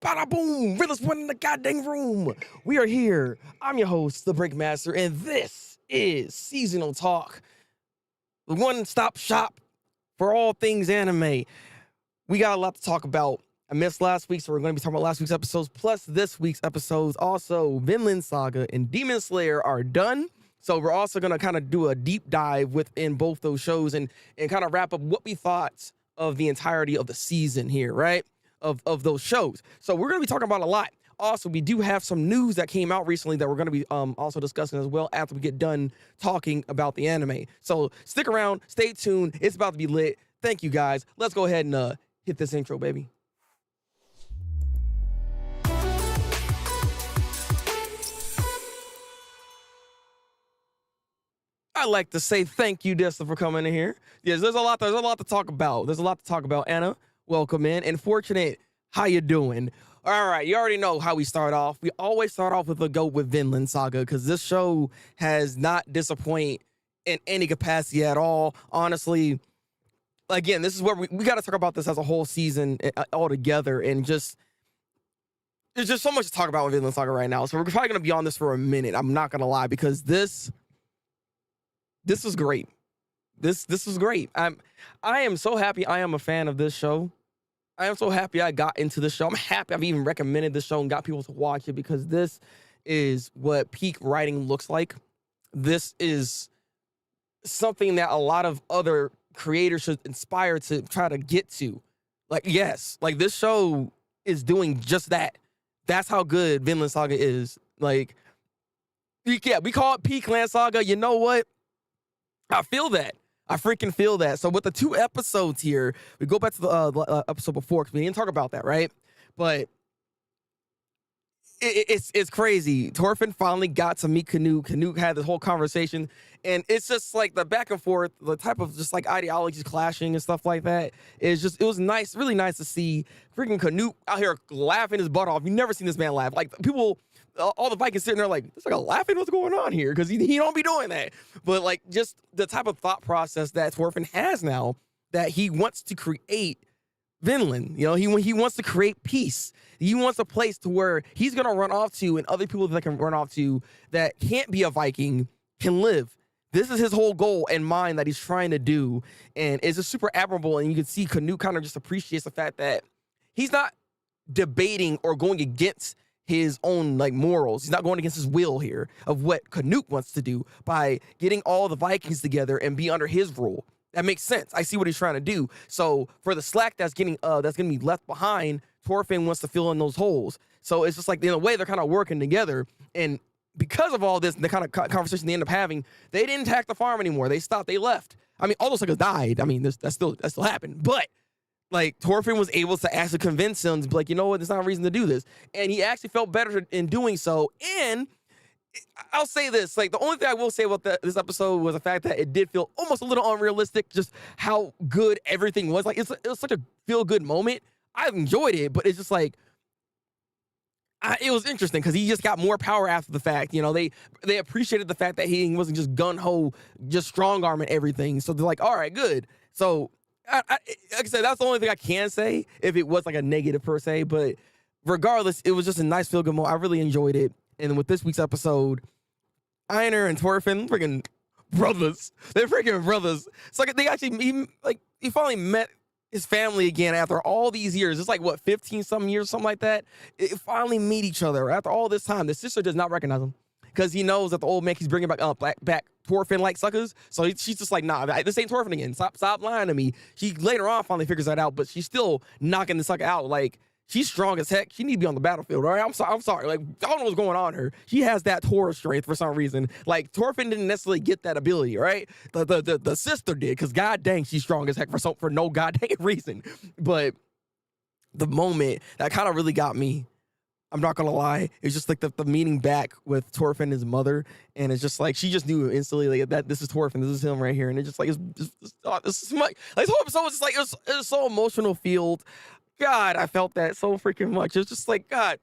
Bada boom! Realest one in the goddamn room. We are here. I'm your host, Thabreakmaster, and this is Seasonal Talk, the one-stop shop for all things anime. We got a lot to talk about. I missed last week, so we're going to be talking about last week's episodes plus this week's episodes. Also, Vinland Saga and Demon Slayer are done. So we're also going to kind of do a deep dive within both those shows and kind of wrap up what we thought of the entirety of the season here, right? Of those shows. So we're going to be talking about a lot. Also, we do have some news that came out recently that we're going to be also discussing as well after we get done talking about the anime. So stick around, stay tuned. It's about to be lit. Thank you guys. Let's go ahead and hit this intro, baby. I like to say thank you, Desta, for coming in here. Yes, there's a lot to talk about. Anna, welcome in. And Fortunate, how you doing? All right, you already know how we start off. We always start off with a go with Vinland Saga because this show has not disappointed in any capacity at all. Honestly, again, this is where we got to talk about this as a whole season all together, and just there's just so much to talk about with Vinland Saga right now. So we're probably gonna be on this for a minute. I'm not gonna lie, because this was great. This was great. I am so happy I am a fan of this show. I am so happy I got into the show. I'm happy I've even recommended this show and got people to watch it, because this is what peak writing looks like. This is something that a lot of other creators should inspire to try to get to. Like, yes, like this show is doing just that. That's how good Vinland Saga is. Like, yeah, we call it peak Land Saga. You know what? I feel that. I freaking feel that. So with the 2 episodes here, we go back to the episode before because we didn't talk about that, right? But it's crazy. Thorfinn finally got to meet Canute. Canute had this whole conversation, and it's just like the back and forth, the type of just like ideologies clashing and stuff like that. It was nice, really nice to see freaking Canute out here laughing his butt off. You've never seen this man laugh. Like, people, all the Vikings sitting there like, it's like a laughing, what's going on here? Because he don't be doing that. But like, just the type of thought process that Thorfinn has now, that he wants to create Vinland. You know, he wants to create peace. He wants a place to where he's gonna run off to, and other people that can run off to that can't be a Viking can live. This is his whole goal and mind that he's trying to do, and it's just super admirable. And you can see Canute kind of just appreciates the fact that he's not debating or going against his own like morals. He's not going against his will here of what Canute wants to do by getting all the Vikings together and be under his rule. That makes sense. I see what he's trying to do. So for the slack that's gonna be left behind, Thorfinn wants to fill in those holes. So it's just like, in a way, they're kind of working together. And because of all this, the kind of conversation they end up having, they didn't attack the farm anymore. They stopped. They left. I mean, all those suckers died. I mean, that still happened. But like, Thorfinn was able to actually convince him to be like, you know what, there's not a reason to do this. And he actually felt better in doing so. And I'll say this, like, the only thing I will say about this episode was the fact that it did feel almost a little unrealistic, just how good everything was. Like, it was such a feel-good moment. I enjoyed it, but it's just like, it was interesting because he just got more power after the fact. You know, they appreciated the fact that he wasn't just gun-ho, just strong-arming everything. So they're like, all right, good. So, like I said, that's the only thing I can say if it was like a negative per se. But regardless, it was just a nice feel-good moment. I really enjoyed it. And with this week's episode, Einar and Thorfinn, freaking brothers. They're freaking brothers. It's like they actually, he finally met his family again after all these years. It's like, what, 15-something years, something like that? It finally meet each other after all this time. The sister does not recognize him because he knows that the old man keeps bringing back Thorfinn-like suckers. So she's just like, nah, this ain't Thorfinn again. Stop lying to me. She later on finally figures that out, but she's still knocking the sucker out. Like, she's strong as heck. She need to be on the battlefield, all right? I'm sorry. Like, I don't know what's going on here. She has that Taurus strength for some reason. Like, Thorfinn didn't necessarily get that ability, right? The sister did, because god dang, she's strong as heck for no goddamn reason. But the moment that kind of really got me, I'm not gonna lie, it's just like the meeting back with Thorfinn and his mother, and it's just like she just knew instantly like that this is Thorfinn, this is him right here, and it's just like this is my, like, this whole episode was just like it was so emotional filled. God, I felt that so freaking much. It's just like, God,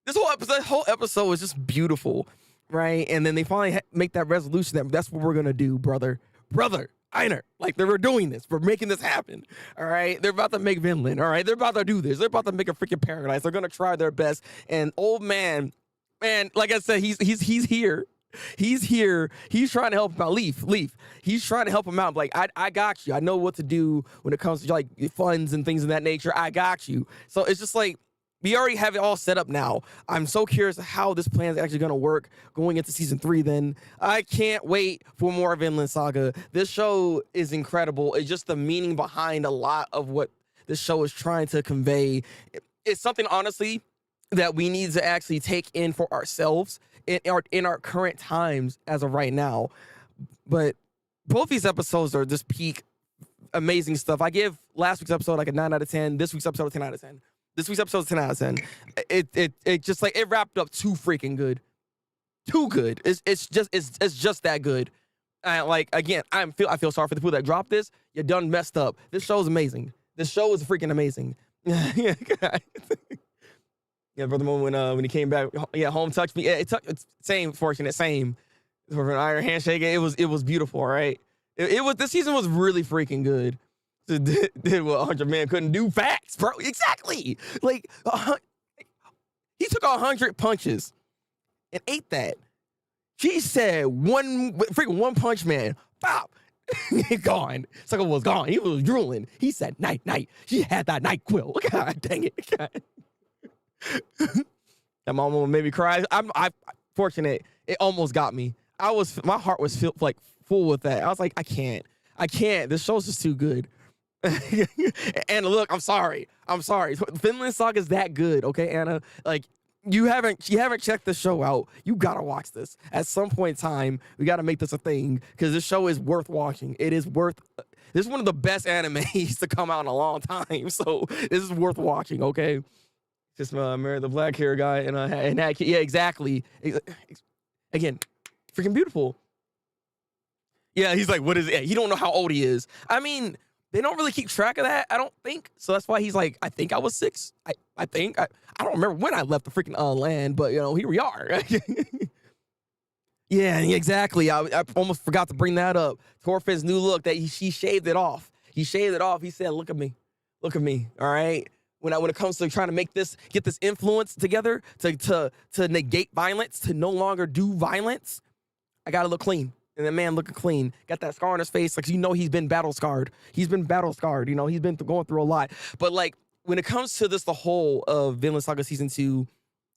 this whole episode was just beautiful, right? And then they finally make that resolution that that's what we're gonna do, brother. Einer. Like, they were doing this. We're making this happen. All right. They're about to make Vinland. All right. They're about to do this. They're about to make a freaking paradise. They're gonna try their best. And old man, like I said, he's here. He's here. He's trying to help him out. Leaf. He's trying to help him out. Like, I got you. I know what to do when it comes to like funds and things of that nature. I got you. So it's just like, we already have it all set up now. I'm so curious how this plan is actually going to work going into season 3 then. I can't wait for more Vinland Saga. This show is incredible. It's just the meaning behind a lot of what this show is trying to convey. It's something, honestly, that we need to actually take in for ourselves in our current times as of right now. But both these episodes are just peak amazing stuff. I give last week's episode like a 9 out of 10. This week's episode a 10 out of 10. This week's episode is 10 out of 10. It just like, it wrapped up too freaking good. Too good. It's just that good. Like, again, I feel sorry for the people that dropped this. You done messed up. This show is amazing. This show is freaking amazing. Yeah, for the moment when he came back, home touched me. Yeah, it's same, fortunate, same. For an iron handshake, it was beautiful, all right? It was, this season was really freaking good. Did what 100 Man couldn't do. Facts, bro. Exactly. Like, he took 100 punches and ate that. She said one punch man, pop, gone. Sucker was gone. He was drooling. He said night. She had that night quill. God dang it. God. That mama made me cry. I'm fortunate. It almost got me. My heart was full with that. I was like, I can't. This show's just too good. And look, I'm sorry. Vinland Saga is that good, okay, Anna? Like, you haven't checked the show out. You gotta watch this. At some point in time, we gotta make this a thing, because this show is worth watching. This is one of the best animes to come out in a long time. So this is worth watching, okay? Just married the black hair guy and that kid. Yeah, exactly. Again, freaking beautiful. Yeah, he's like, what is it? He don't know how old he is. I mean, they don't really keep track of that, I don't think. So that's why he's like, I think I was 6. I think. I don't remember when I left the freaking land, but, here we are. Yeah, exactly. I almost forgot to bring that up. Thorfinn's new look, that he shaved it off. He shaved it off. He said, look at me. All right? When it comes to trying to get this influence together to negate violence, to no longer do violence, I gotta look clean. And the man looking clean, got that scar on his face, like, he's been battle scarred. He's been going through a lot. But like, when it comes to this, the whole of Vinland Saga season 2,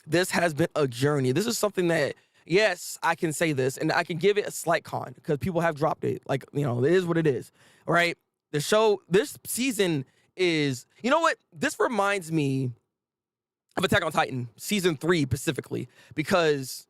this has been a journey. This is something that, yes, I can say this, and I can give it a slight con, because people have dropped it. Like, it is what it is. All right. The show, this season is, you know what? This reminds me of Attack on Titan, season 3 specifically, because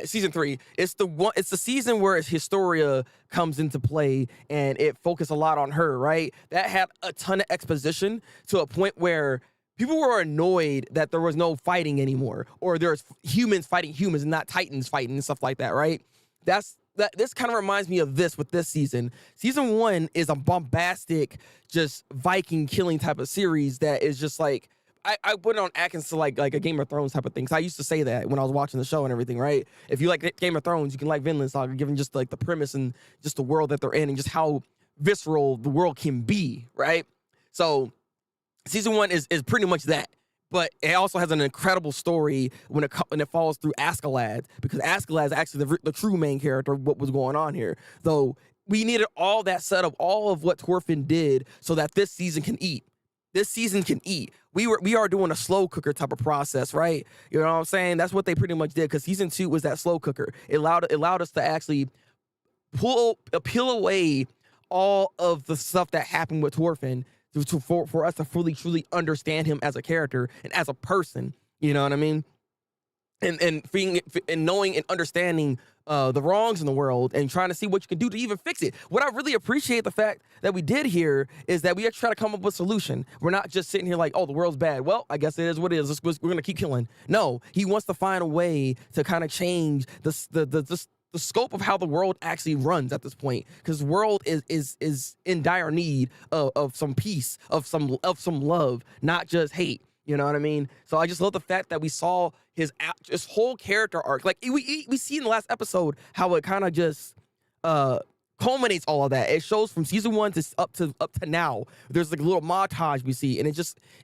season 3. It's the season where Historia comes into play, and it focused a lot on her, right? That had a ton of exposition to a point where people were annoyed that there was no fighting anymore, or there's humans fighting humans and not Titans fighting and stuff like that, right? This kind of reminds me of this with this season. Season 1 is a bombastic, just Viking killing type of series that is just like, I put it on Atkins to like a Game of Thrones type of thing. So I used to say that when I was watching the show and everything, right? If you like Game of Thrones, you can like Vinland Saga, given just like the premise and just the world that they're in and just how visceral the world can be, right? So season 1 is pretty much that. But it also has an incredible story when it falls through Askeladd, because Askeladd is actually the true main character of what was going on here. Though we needed all that setup, all of what Thorfinn did, so that this season can eat. We are doing a slow cooker type of process, right? You know what I'm saying? That's what they pretty much did, because season 2 was that slow cooker. It allowed us to actually peel away all of the stuff that happened with Thorfinn for us to fully, truly understand him as a character and as a person. You know what I mean? And knowing and understanding the wrongs in the world and trying to see what you can do to even fix it. What I really appreciate the fact that we did here is that we actually try to come up with a solution. We're not just sitting here like, oh, the world's bad. Well, I guess it is what it is. We're going to keep killing. No, he wants to find a way to kind of change the scope of how the world actually runs at this point, because the world is in dire need of some peace, of some love, not just hate. You know what I mean? So I just love the fact that we saw his whole character arc. Like we see in the last episode how it kind of just culminates all of that. It shows from season 1 to up to now. There's like a little montage we see, and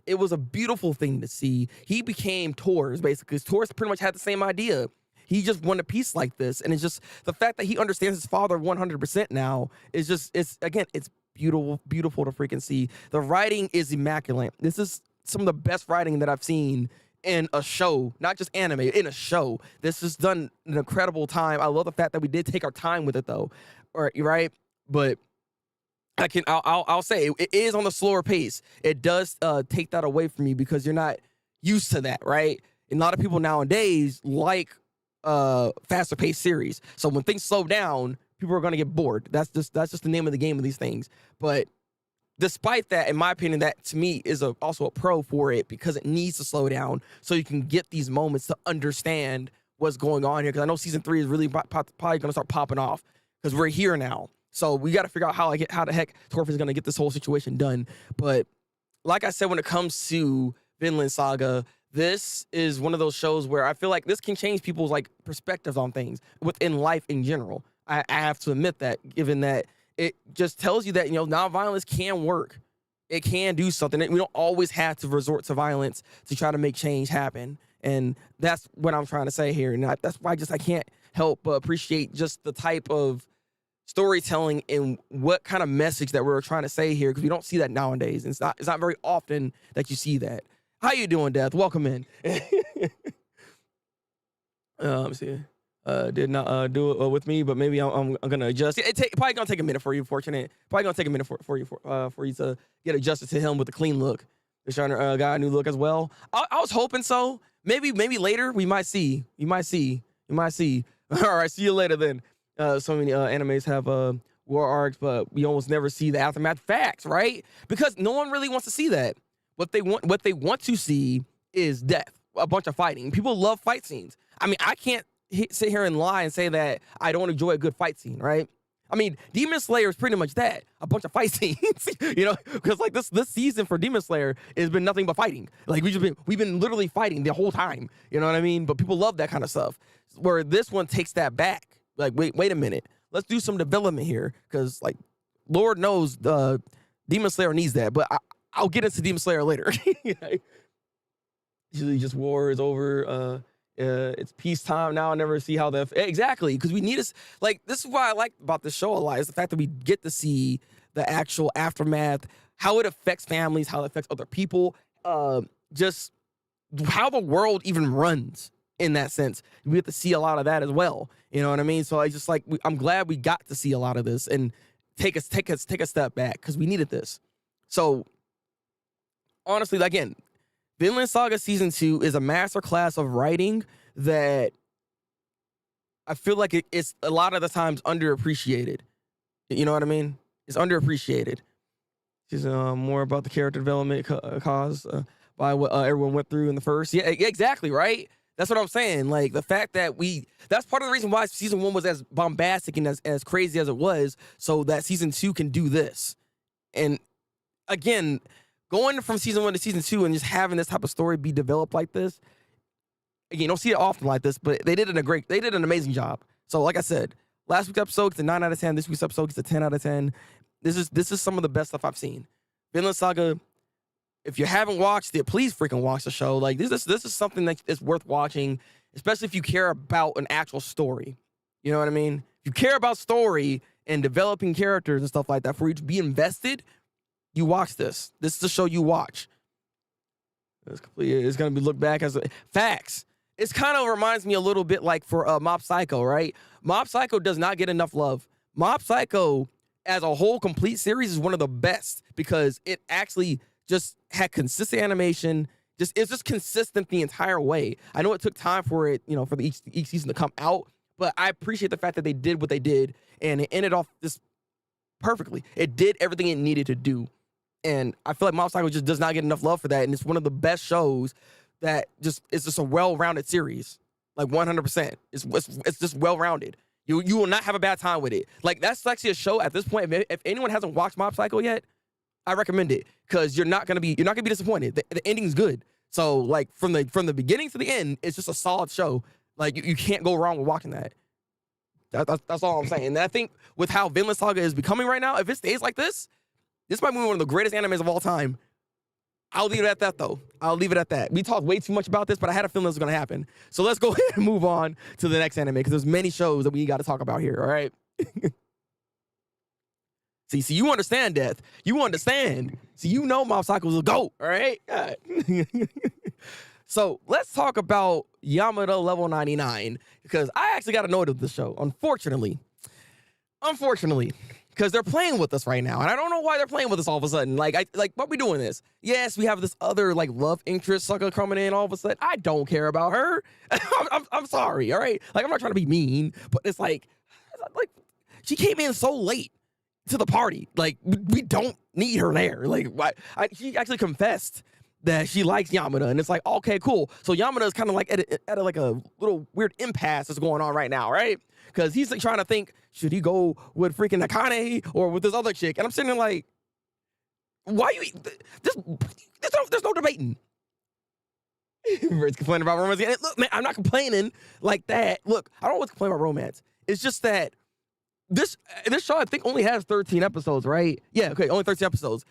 it was a beautiful thing to see. He became Tor's basically. Tor's pretty much had the same idea. He just wanted a piece like this, and it's just the fact that he understands his father 100% now is just it's beautiful to freaking see. The writing is immaculate. This is some of the best writing that I've seen in a show, not just anime, in a show. This is done an incredible time. I love the fact that we did take our time with it though, right? But I'll say it is on the slower pace. It does take that away from you because you're not used to that, right? And a lot of people nowadays like faster paced series. So when things slow down, people are going to get bored. That's just the name of the game of these things. But despite that, in my opinion, that to me is also a pro for it because it needs to slow down so you can get these moments to understand what's going on here. Because I know season 3 is really probably going to start popping off because we're here now. So we got to figure out how the heck Torf is going to get this whole situation done. But like I said, when it comes to Vinland Saga, this is one of those shows where I feel like this can change people's like perspectives on things within life in general. I have to admit that, given that it just tells you that, nonviolence can work. It can do something. We don't always have to resort to violence to try to make change happen. And that's what I'm trying to say here. And that's why I can't help but appreciate just the type of storytelling and what kind of message that we're trying to say here, because we don't see that nowadays. And it's not very often that you see that. How you doing, Death? Welcome in. Let's see. Did not do it with me, but maybe I'm gonna adjust. Probably gonna take a minute for you. Fortunate. Probably gonna take a minute for you to get adjusted to him with a clean look. They're trying to got a new look as well. I was hoping so. Maybe later we might see. You might see. All right. See you later then. So many animes have war arcs, but we almost never see the aftermath. Facts, right? Because no one really wants to see that. What they want to see is death, a bunch of fighting. People love fight scenes. I mean, I can't sit here and lie and say that I don't enjoy a good fight scene, right? I mean, Demon Slayer is pretty much that, a bunch of fight scenes, because like this season for Demon Slayer has been nothing but fighting. Like we've been literally fighting the whole time, you know what I mean? But people love that kind of stuff. Where this one takes that back. Like, wait a minute, let's do some development here, because like, Lord knows Demon Slayer needs that. But I'll get into Demon Slayer later. Usually, just war is over. It's peacetime now. I never see how exactly, because we need us. Like, this is what I like about this show a lot, is the fact that we get to see the actual aftermath, how it affects families, how it affects other people, just how the world even runs in that sense. We get to see a lot of that as well. You know what I mean? So I just like, I'm glad we got to see a lot of this and take a step back, because we needed this. So honestly, again, Vinland Saga Season 2 is a masterclass of writing that I feel like it's a lot of the times underappreciated. You know what I mean? It's underappreciated. It's more about the character development caused by what everyone went through in the first. Yeah, exactly, right? That's what I'm saying. Like, the fact that that's part of the reason why Season 1 was as bombastic and as crazy as it was, so that Season 2 can do this. And again, going from Season 1 to Season 2 and just having this type of story be developed like this, again, you don't see it often like this, but they did an amazing job. So like I said, last week's episode gets a 9 out of 10. This week's episode gets a 10 out of 10. This is some of the best stuff I've seen. Vinland Saga, if you haven't watched it, please freaking watch the show. Like, this is something that is worth watching, especially if you care about an actual story. You know what I mean? If you care about story and developing characters and stuff like that, for you to be invested, you watch this. This is the show you watch. It's going to be looked back as facts. It kind of reminds me a little bit like for Mob Psycho, right? Mob Psycho does not get enough love. Mob Psycho, as a whole complete series, is one of the best because it actually just had consistent animation. It's just consistent the entire way. I know it took time for it, for each season to come out, but I appreciate the fact that they did what they did, and it ended off this perfectly. It did everything it needed to do. And I feel like Mob Psycho just does not get enough love for that. And it's one of the best shows that it's just a well-rounded series. Like 100%. It's just well-rounded. You will not have a bad time with it. Like, that's actually a show at this point. If anyone hasn't watched Mob Psycho yet, I recommend it, because you're not gonna be disappointed. The ending's good. So like from the beginning to the end, it's just a solid show. Like, you can't go wrong with watching that. That's all I'm saying. And I think with how Vinland Saga is becoming right now, if it stays like this might be one of the greatest animes of all time. I'll leave it at that, though. I'll leave it at that. We talked way too much about this, but I had a feeling this was going to happen. So let's go ahead and move on to the next anime, because there's many shows that we got to talk about here, all right? See, you understand, Death. You understand. See, you know Mob Psycho was a GOAT, all right? God. So let's talk about Yamada Level 99, because I actually got annoyed with the show, unfortunately. Because they're playing with us right now, and I don't know why they're playing with us all of a sudden. Like, what we doing this? Yes, we have this other like love interest sucker coming in all of a sudden. I don't care about her. I'm sorry, all right? Like, I'm not trying to be mean, but it's like she came in so late to the party. Like, we don't need her there. Like, she actually confessed that she likes Yamada, and it's like, okay, cool. So Yamada is kind of like at like a little weird impasse that's going on right now, right? Because he's like trying to think, should he go with freaking Akane or with this other chick? And I'm sitting there like, why you? There's no debating. Everybody's complaining about romance. And look, man, I'm not complaining like that. Look, I don't want to complain about romance. It's just that this show, I think, only has 13 episodes, right? Yeah, okay, only 13 episodes.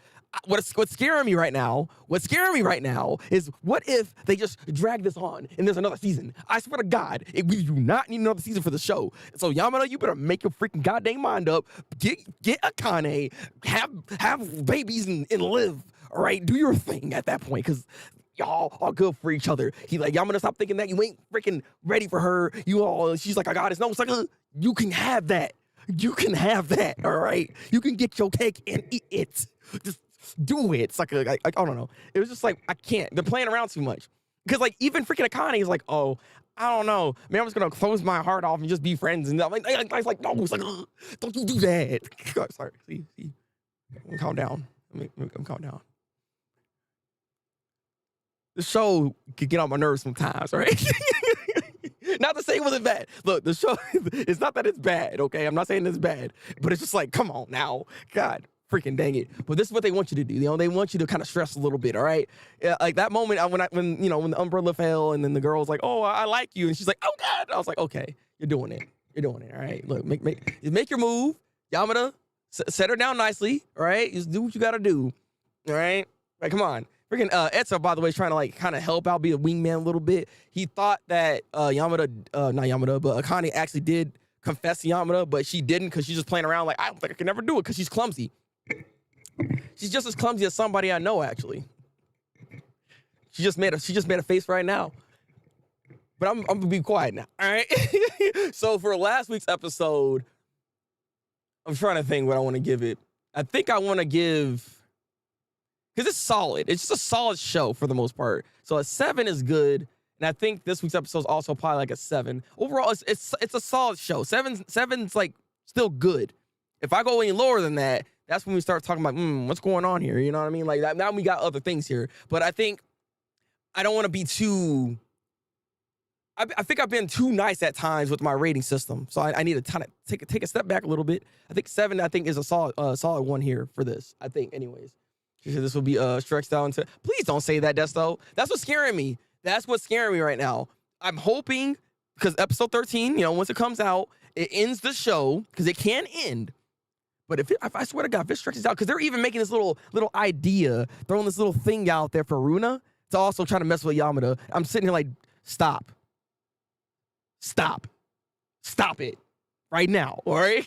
What's scaring me right now is, what if they just drag this on and there's another season? I swear to God, we do not need another season for the show. So Yamada, you better make your freaking goddamn mind up. Get Akane, have babies and live. All right, do your thing at that point, because y'all are good for each other. He's like, Yamada, stop thinking that you ain't freaking ready for her. She's like, I got it. No, it's like, you can have that. You can have that. All right, you can get your cake and eat it. Just do it. It's like, I don't know. It was just like, I can't. They're playing around too much. Because like, even freaking Akane is like, oh, I don't know. Man, I'm just going to close my heart off and just be friends. And I'm like, I was like, no, it's like, don't you do that. Sorry. See. Calm down. I'm calm down. The show could get on my nerves sometimes, right? Not to say it wasn't bad. Look, the show, it's not that it's bad, okay? I'm not saying it's bad. But it's just like, come on now. God. Freaking dang it. But this is what they want you to do. You know, they want you to kind of stress a little bit, all right? Yeah, like that moment when the umbrella fell and then the girl was like, oh, I like you. And she's like, oh, God. I was like, okay, you're doing it. All right? Look, make your move. Yamada, set her down nicely, all right? Just do what you got to do, all right? Like, come on. Freaking Etsa, by the way, is trying to like kind of help out, be a wingman a little bit. He thought that not Yamada, but Akane actually did confess to Yamada, but she didn't, because she's just playing around like, I don't think I can never do it, because she's clumsy. She's just as clumsy as somebody I know, actually. She just made a face right now. But I'm gonna be quiet now. All right. So for last week's episode, I'm trying to think what I want to give it. I think I want to give, because it's solid. It's just a solid show for the most part. So a 7 is good, and I think this week's episode is also probably like a 7. Overall, it's a solid show. Seven's like still good. If I go any lower than that, that's when we start talking about, what's going on here? You know what I mean? Like that. Now we got other things here. But I think I don't want to be too. I think I've been too nice at times with my rating system. So I need to kind of take a step back a little bit. I think 7, is a solid one here for this. I think, anyways. This will be stretched out into. Please don't say that, Desto. That's what's scaring me. That's what's scaring me right now. I'm hoping, because episode 13, once it comes out, it ends the show, because it can end. But if I swear to God, if it stretches out, because they're even making this little idea, throwing this little thing out there for Runa to also try to mess with Yamada. I'm sitting here like, stop it right now, all right?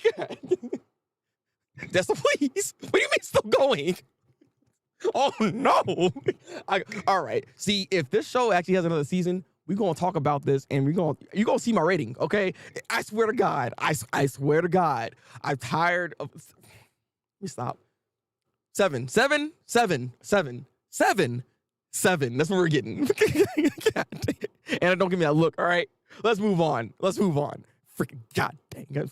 That's the please. What do you mean still going? Oh no! All right. See, if this show actually has another season, we're gonna talk about this, and you're gonna see my rating, okay? I swear to God. I swear to God. I'm tired of. Let me stop. 7. That's what we're getting. And don't give me that look. All right. Let's move on. Freaking God dang it.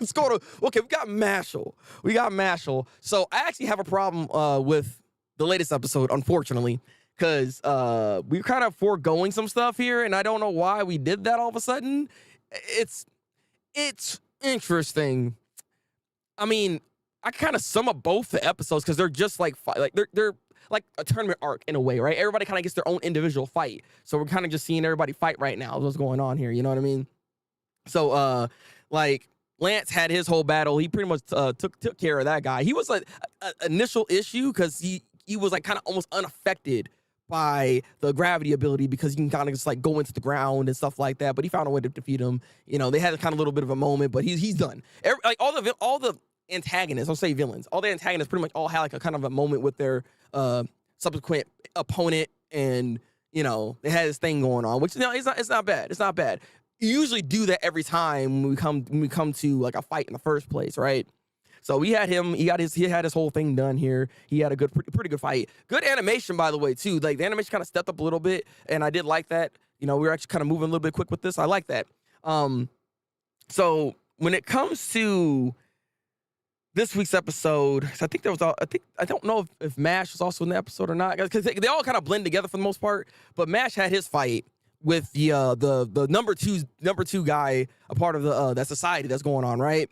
Let's go to. Okay, we got Mashle. So I actually have a problem with the latest episode, unfortunately. Because we're kind of foregoing some stuff here, and I don't know why we did that all of a sudden. It's interesting. I mean, I kind of sum up both the episodes because they're just like they're like a tournament arc in a way, right? Everybody kind of gets their own individual fight, so we're kind of just seeing everybody fight right now. What's going on here? You know what I mean? So Like Lance had his whole battle. He pretty much took care of that guy. He was like an initial issue because he was like kind of almost unaffected by the gravity ability because he can kind of just like go into the ground and stuff like that. But he found a way to defeat him. You know, they had a kind of little bit of a moment, but he's done. Like all the antagonists, I'll say villains, all the antagonists pretty much all had like a kind of a moment with their subsequent opponent, and you know they had this thing going on, which, you know, it's not bad. It's not bad. You usually do that every time when we come to like a fight in the first place, right? So we had him. He had his whole thing done here. He had a pretty good fight. Good animation, by the way, too. Like the animation kind of stepped up a little bit, and I did like that. You know, we were actually kind of moving a little bit quick with this. I like that. So when it comes to this week's episode, I think I don't know if Mash was also in the episode or not, because they all kind of blend together for the most part. But Mash had his fight with the number two guy, a part of that society that's going on, right?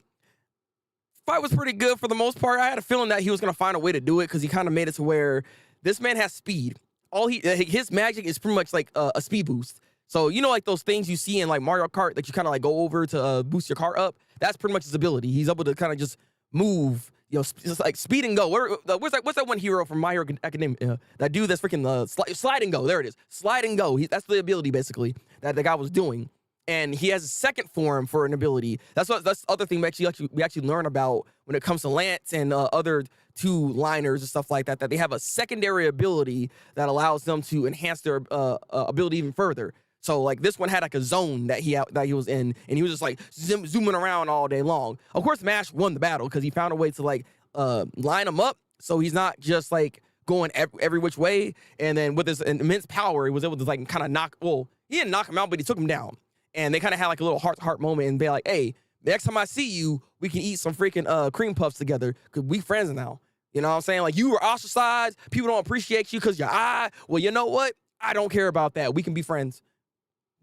Fight was pretty good for the most part. I had a feeling that he was gonna find a way to do it because he kind of made it to where this man has speed. His magic is pretty much like a speed boost. So you know, like those things you see in like Mario Kart that you kind of like go over to boost your car up. That's pretty much his ability. He's able to kind of just move, you know, just like speed and go. What's that one hero from My Hero Academia? That dude that's freaking slide and go. There it is, slide and go. That's the ability basically that the guy was doing. And he has a second form for an ability. That's the other thing we actually learn about when it comes to Lance and other two-liners and stuff like that. That they have a secondary ability that allows them to enhance their ability even further. So like this one had like a zone that he was in, and he was just like zooming around all day long. Of course, Mash won the battle because he found a way to like line him up, so he's not just like going every which way. And then with his immense power, he was able to like kind of knock. Well, he didn't knock him out, but he took him down. And they kind of had like a little heart-to-heart moment and be like, hey, next time I see you, we can eat some freaking cream puffs together because we friends now. You know what I'm saying? Like, you were ostracized. People don't appreciate you because your eye. Well, you know what? I don't care about that. We can be friends.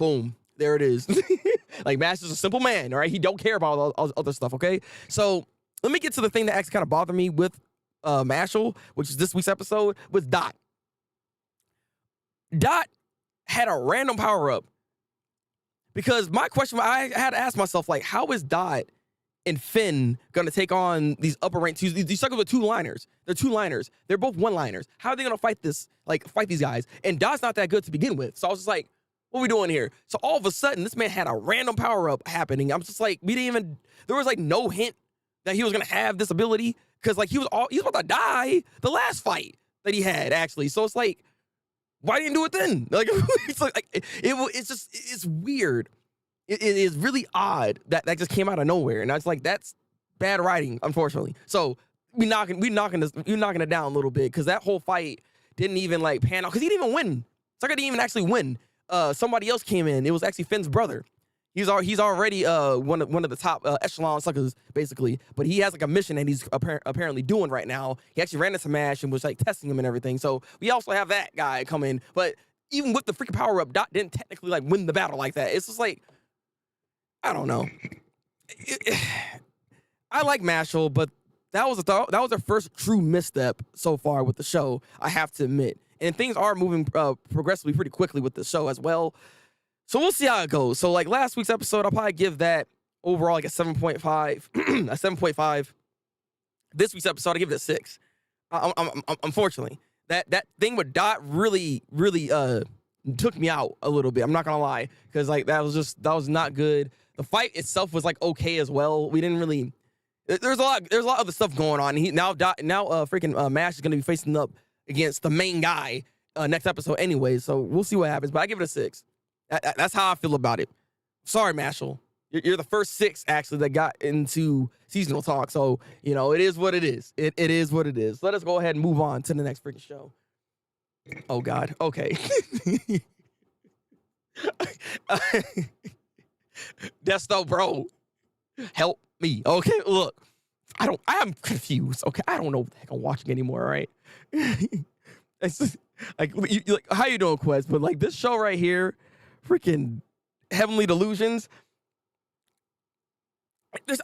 Boom. There it is. Like, Master's a simple man, all right? He don't care about all other stuff, okay? So let me get to the thing that actually kind of bothered me with Mashle, which is this week's episode, with Dot. Dot had a random power-up. Because my question, I had to ask myself, like, how is Dot and Finn going to take on these upper rank twos? These suckers are two-liners. They're two-liners. They're both one-liners. How are they going to fight these guys? And Dot's not that good to begin with. So I was just like, what are we doing here? So all of a sudden, this man had a random power-up happening. I'm just like, there was like no hint that he was going to have this ability. Because like he was about to die the last fight that he had, actually. So it's like, why didn't you do it then? Like, it's weird. It is really odd that just came out of nowhere, and I was like, that's bad writing, unfortunately. So we knocking it down a little bit because that whole fight didn't even like pan out because he didn't even win. Saga didn't even actually win. Somebody else came in. It was actually Finn's brother. He's already one of the top echelon suckers basically, but he has like a mission that he's apparently doing right now. He actually ran into Mash and was like testing him and everything. So we also have that guy come in, but even with the freaking power up, Dot didn't technically like win the battle like that. It's just like, I don't know. I like Mashle, but that was their first true misstep so far with the show, I have to admit. And things are moving progressively pretty quickly with the show as well. So we'll see how it goes. So like last week's episode, I'll probably give that overall like a 7.5, a 7.5. This week's episode, I give it a 6. Unfortunately, that thing with Dot really took me out a little bit. I'm not gonna lie, because like that was not good. The fight itself was like okay as well. We didn't really. There's a lot of other stuff going on. Freaking Mash is gonna be facing up against the main guy next episode anyway. So we'll see what happens. But I give it a 6. That's how I feel about it. Sorry, Mashle. You're the first 6 actually that got into seasonal talk. So, you know, it is what it is. It is what it is. Let us go ahead and move on to the next freaking show. Oh God. Okay. Desto, bro. Help me. Okay, look. I'm confused. Okay, I don't know what the heck I'm watching anymore, all right? It's just, like how you doing, Quest? But like this show right here, freaking Heavenly Delusions.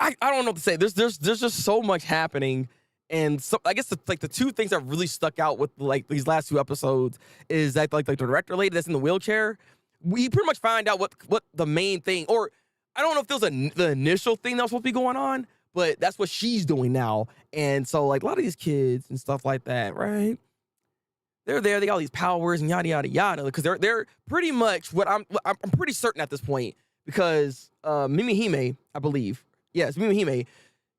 I don't know what to say. There's just so much happening, and so I guess the two things that really stuck out with like these last 2 episodes is that like the director lady that's in the wheelchair. We pretty much find out what the main thing, or I don't know if there was the initial thing that was supposed to be going on, but that's what she's doing now. And so like a lot of these kids and stuff like that, right? They're there, they got all these powers and yada yada yada. Because they're pretty much what I'm pretty certain at this point, because Mimihime, I believe. Yes, Mimihime,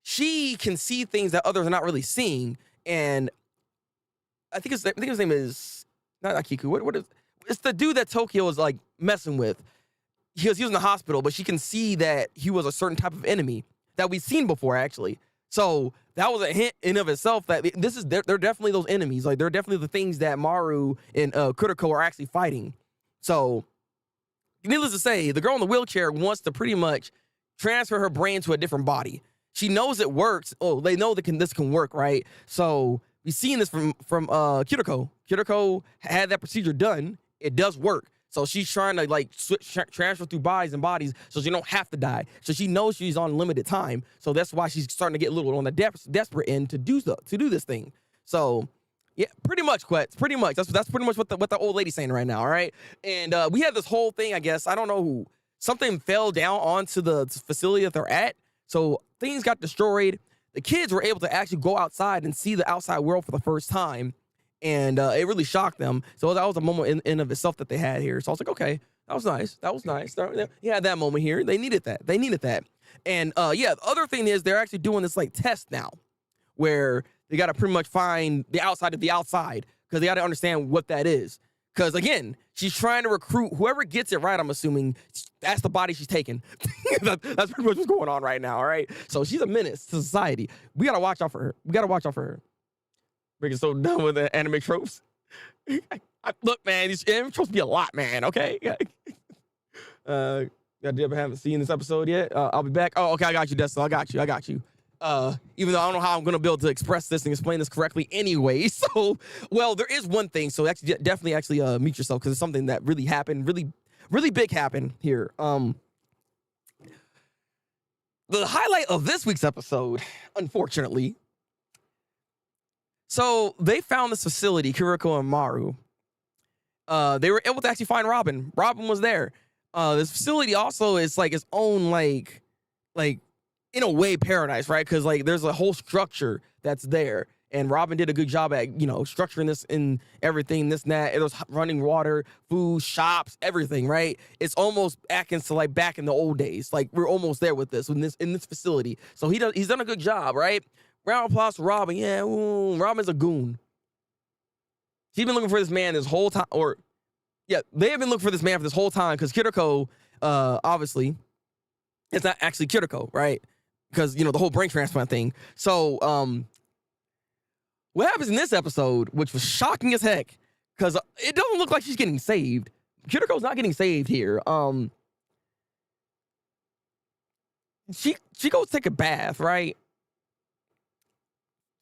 she can see things that others are not really seeing. And I think his name is not Akiku. What is it's the dude that Tokyo was like messing with. He was in the hospital, but she can see that he was a certain type of enemy that we've seen before, actually. So that was a hint in of itself that they're definitely those enemies. Like they're definitely the things that Maru and Kuriko are actually fighting. So needless to say, the girl in the wheelchair wants to pretty much transfer her brain to a different body. She knows it works. Oh, they know that this can work, right? So we've seen this from Kuriko. Kuriko had that procedure done. It does work. So she's trying to like transfer through bodies and bodies so she don't have to die. So she knows she's on limited time. So that's why she's starting to get a little on the desperate end to do this thing. So yeah, pretty much, Quetz. Pretty much. That's pretty much what the old lady's saying right now, all right? And we had this whole thing, I guess. I don't know who. Something fell down onto the facility that they're at. So things got destroyed. The kids were able to actually go outside and see the outside world for the first time. And it really shocked them. So that was a moment in of itself that they had here. So I was like, okay, that was nice. That was nice. You had that moment here. They needed that. And yeah, the other thing is they're actually doing this like test now where they got to pretty much find the outside of the outside because they got to understand what that is. Because again, she's trying to recruit whoever gets it right. I'm assuming that's the body she's taking. That's pretty much what's going on right now. All right. So she's a menace to society. We got to watch out for her. We're so done with the anime tropes. Look, man, these anime tropes be a lot, man. Okay. I haven't seen this episode yet. I'll be back. Oh, okay. I got you, Desto. I got you. Even though I don't know how I'm gonna be able to express this and explain this correctly anyway. So, well, there is one thing. So actually, definitely mute yourself because it's something that really happened, really, really big happened here. The highlight of this week's episode, unfortunately. So they found this facility, Kuriko and Maru. They were able to actually find Robin. Robin was there. This facility also is like its own like in a way paradise, right? Because like there's a whole structure that's there, and Robin did a good job at structuring this and everything, this and that. There's running water, food, shops, everything, right? It's almost back in the old days. Like we're almost there with this in this facility. So he's done a good job, right? Round of applause for Robin. Yeah, Robin's a goon. She's been looking for this man this whole time, they have been looking for this man for this whole time because Kiriko, obviously, it's not actually Kiriko, right? Because, the whole brain transplant thing. So, what happens in this episode, which was shocking as heck, because it doesn't look like she's getting saved. Kiriko's not getting saved here. She goes take a bath, right?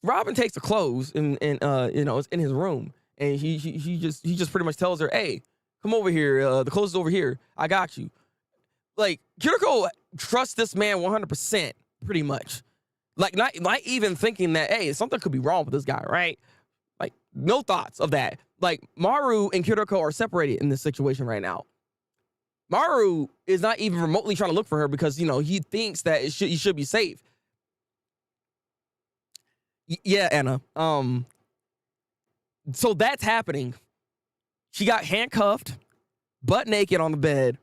Robin takes the clothes and it's in his room, and he just pretty much tells her, "Hey, come over here. The clothes is over here. I got you." Like Kiriko trusts this man 100%, pretty much. Like not even thinking that, hey, something could be wrong with this guy, right? Like no thoughts of that. Like Maru and Kiriko are separated in this situation right now. Maru is not even remotely trying to look for her because he thinks that he should be safe. Yeah, Anna. So that's happening. She got handcuffed, butt naked on the bed,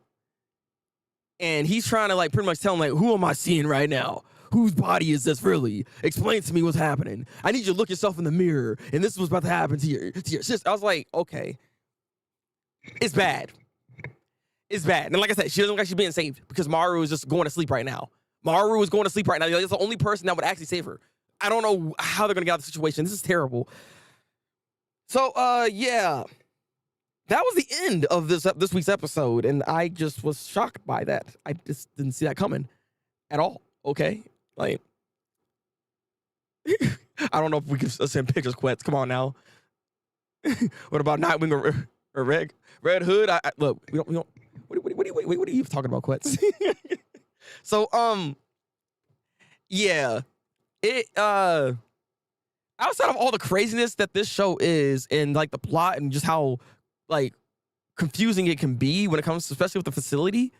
and he's trying to pretty much tell him who am I seeing right now? Whose body is this really? Explain to me what's happening. I need you to look yourself in the mirror, and this is what's about to happen to your sister. I was like, okay, it's bad. It's bad. And like I said, she doesn't look like she's being saved because Maru is just going to sleep right now. Maru is going to sleep right now. That's the only person that would actually save her. I don't know how they're going to get out of the situation. This is terrible. So, yeah. That was the end of this week's episode, and I just was shocked by that. I just didn't see that coming at all, okay? I don't know if we can send pictures, Quetz. Come on now. What about Nightwing or Red Hood? Look, we don't. What are you talking about, Quetz? So, yeah. It outside of all the craziness that this show is and the plot and just how confusing it can be when it comes to, especially with the facility,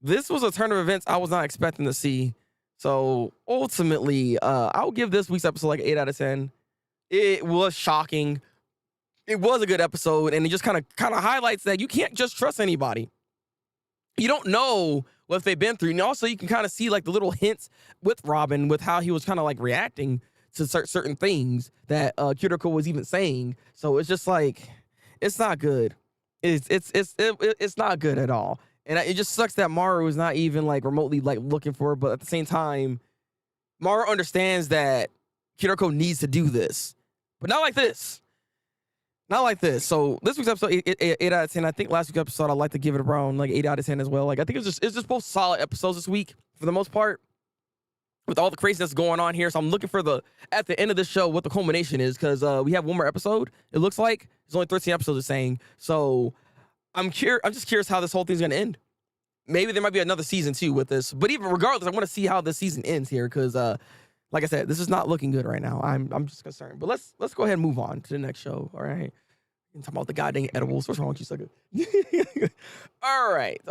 this was a turn of events I was not expecting to see. So ultimately, I'll give this week's episode like an 8 out of 10. It was shocking. It was a good episode, and it just kind of highlights that you can't just trust anybody. You don't know what they've been through. And also you can kind of see like the little hints with Robin, with how he was kind of like reacting to certain things that Kiriko was even saying. So it's just like, it's not good. It's not good at all. And it just sucks that Maru is not even like remotely like looking for it. But at the same time, Maru understands that Kiriko needs to do this, but not like this. Not like this. So this week's episode, 8 out of 10. I think last week's episode, I'd like to give it around like 8 out of 10 as well. Like, I think it's just both solid episodes this week for the most part, with all the craziness going on here. So I'm looking for at the end of this show, what the culmination is, because we have one more episode. It looks like there's only 13 episodes it's saying. So I'm just curious how this whole thing's going to end. Maybe there might be another season too with this, but even regardless, I want to see how this season ends here. Cause like I said, this is not looking good right now. I'm just concerned, but let's go ahead and move on to the next show. All right. And talk about the goddamn edibles. What's wrong with you, sucker? All right.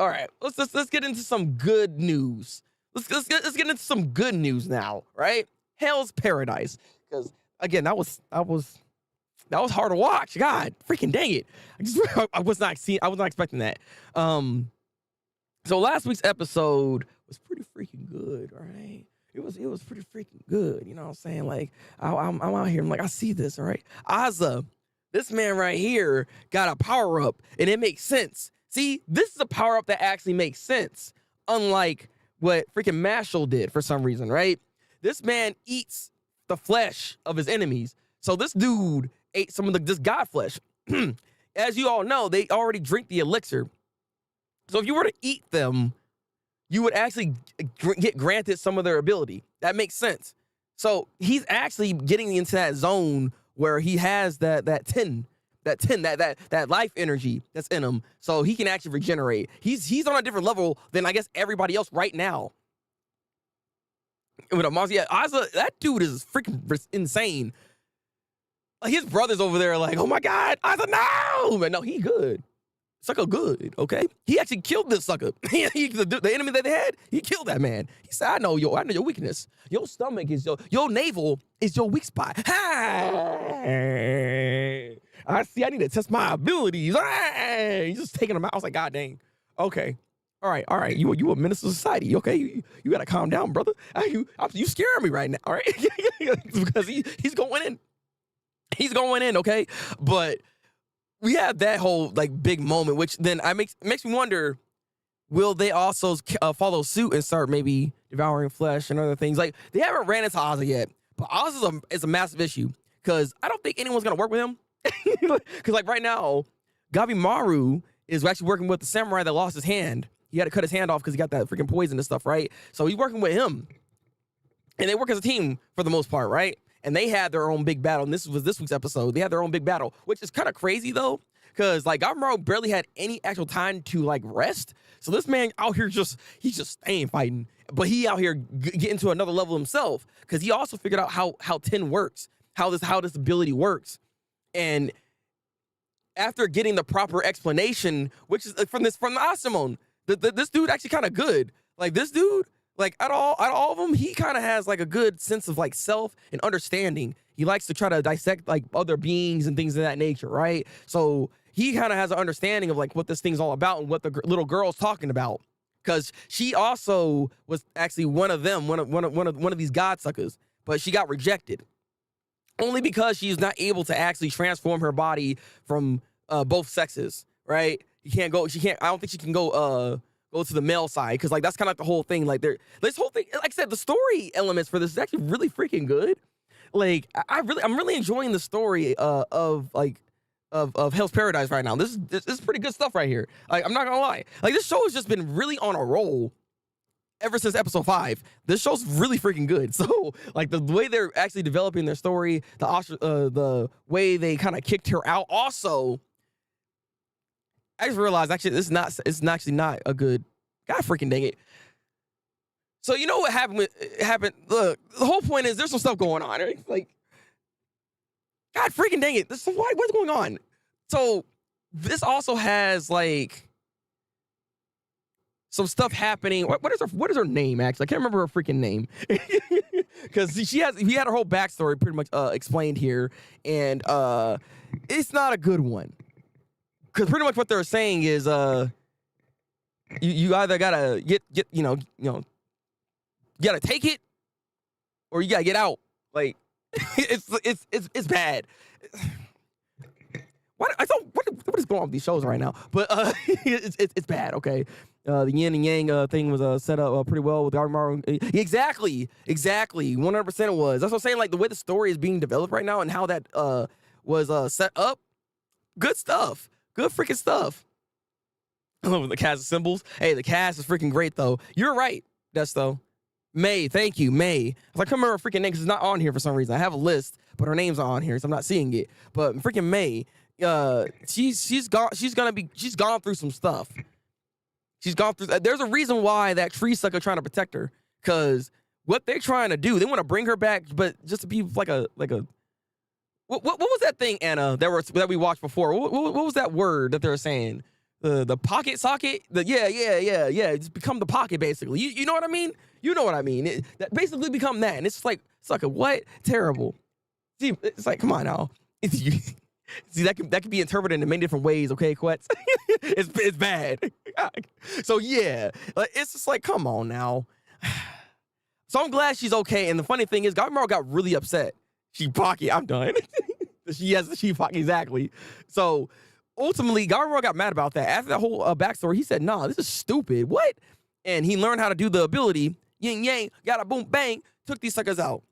Let's get into some good news. Let's get into some good news now, right? Hell's Paradise, because again, that was hard to watch. God, freaking dang it! I was not expecting that. So last week's episode was pretty freaking good, all right? It was pretty freaking good. You know what I'm saying? Like I'm out here. I'm like, I see this, all right? Aza. This man right here got a power up, and it makes sense. See, this is a power up that actually makes sense, unlike what freaking Mashle did for some reason, right? This man eats the flesh of his enemies. So this dude ate some of this god flesh. As you all know, they already drink the elixir. So if you were to eat them, you would actually get granted some of their ability. That makes sense. So he's actually getting into that zone where he has that life energy that's in him, so he can actually regenerate. He's on a different level than I guess everybody else right now. With Aza, that dude is freaking insane. His brothers over there are like, oh my god, Aza, no! But no, he good. Sucker good, okay? He actually killed this sucker. The enemy that they had, he killed that man. He said, I know your weakness. Your stomach is your navel is your weak spot. I see, I need to test my abilities. He's just taking them out. I was like, God dang. Okay. All right. You a minister of society, okay? You gotta calm down, brother. You scaring me right now, all right? Because he's going in. He's going in, okay? But we have that whole like big moment, which then makes me wonder, will they also follow suit and start maybe devouring flesh and other things? Like, they haven't ran into Aza yet, but Aza is a massive issue, because I don't think anyone's gonna work with him. Because like right now, Gabimaru is actually working with the samurai that lost his hand. He had to cut his hand off because he got that freaking poison and stuff, right? So he's working with him, and they work as a team for the most part, right? And they had their own big battle. And this was this week's episode. They had their own big battle, which is kind of crazy though, because like Gabimaru barely had any actual time to like rest. So this man out here he's just staying fighting, but he out here getting to another level himself, because he also figured out how Ten works, how this ability works. And after getting the proper explanation, which is from the Asimon, this dude actually kind of good. Like this dude, like out of all of them, he kind of has like a good sense of like self and understanding. He likes to try to dissect like other beings and things of that nature, right? So he kind of has an understanding of like what this thing's all about and what the little girl's talking about, because she also was actually one of them, one of these godsuckers, but she got rejected only because she's not able to actually transform her body from both sexes, right? She can't. I don't think she can go to the male side, because like that's kind of like the whole thing. Like this whole thing, like I said, the story elements for this is actually really freaking good. Like I'm really enjoying the story of Hell's Paradise right now. This is pretty good stuff right here. Like, I'm not gonna lie. Like, this show has just been really on a roll ever since episode 5. This show's really freaking good. So like the way they're actually developing their story, the way they kind of kicked her out. Also, I just realized actually it's actually not a good. God freaking dang it. So you know what happened? Look, the whole point is there's some stuff going on, right? Like, God freaking dang it. What's going on? So this also has like some stuff happening. What is her name actually? I can't remember her freaking name because he had her whole backstory pretty much explained here, and it's not a good one because pretty much what they're saying is you either gotta get you gotta take it or you gotta get out. Like it's bad. What is going on with these shows right now? But it's bad. Okay, the yin and yang thing was set up pretty well with Garmaru. Exactly, 100% it was. That's what I'm saying. Like the way the story is being developed right now and how that was set up. Good stuff. Good freaking stuff. I love the cast of symbols. Hey, the cast is freaking great though. You're right, Desto. May, thank you, May. I can't remember her freaking name because it's not on here for some reason. I have a list, but her name's not on here, so I'm not seeing it. But freaking May, she's gone through some stuff. She's gone through. There's a reason why that tree sucker trying to protect her, because what they're trying to do, they want to bring her back, but just to be like a. What was that thing, Anna, that we watched before? What was that word that they were saying? The pocket socket? Yeah. Just become the pocket, basically. You know what I mean? You know what I mean. That basically become that. And it's just like, sucker, what? Terrible. See, it's like, come on now. See, that could be interpreted in many different ways, okay, Quetz? it's bad. So, yeah. It's just like, come on now. So I'm glad she's okay. And the funny thing is, Garmaru got really upset. She pocket, I'm done. She has the she pocket, exactly. So ultimately, Garmaru got mad about that. After that whole backstory, he said, nah, this is stupid. What? And he learned how to do the ability. Yin yang, got a boom bang, took these suckers out.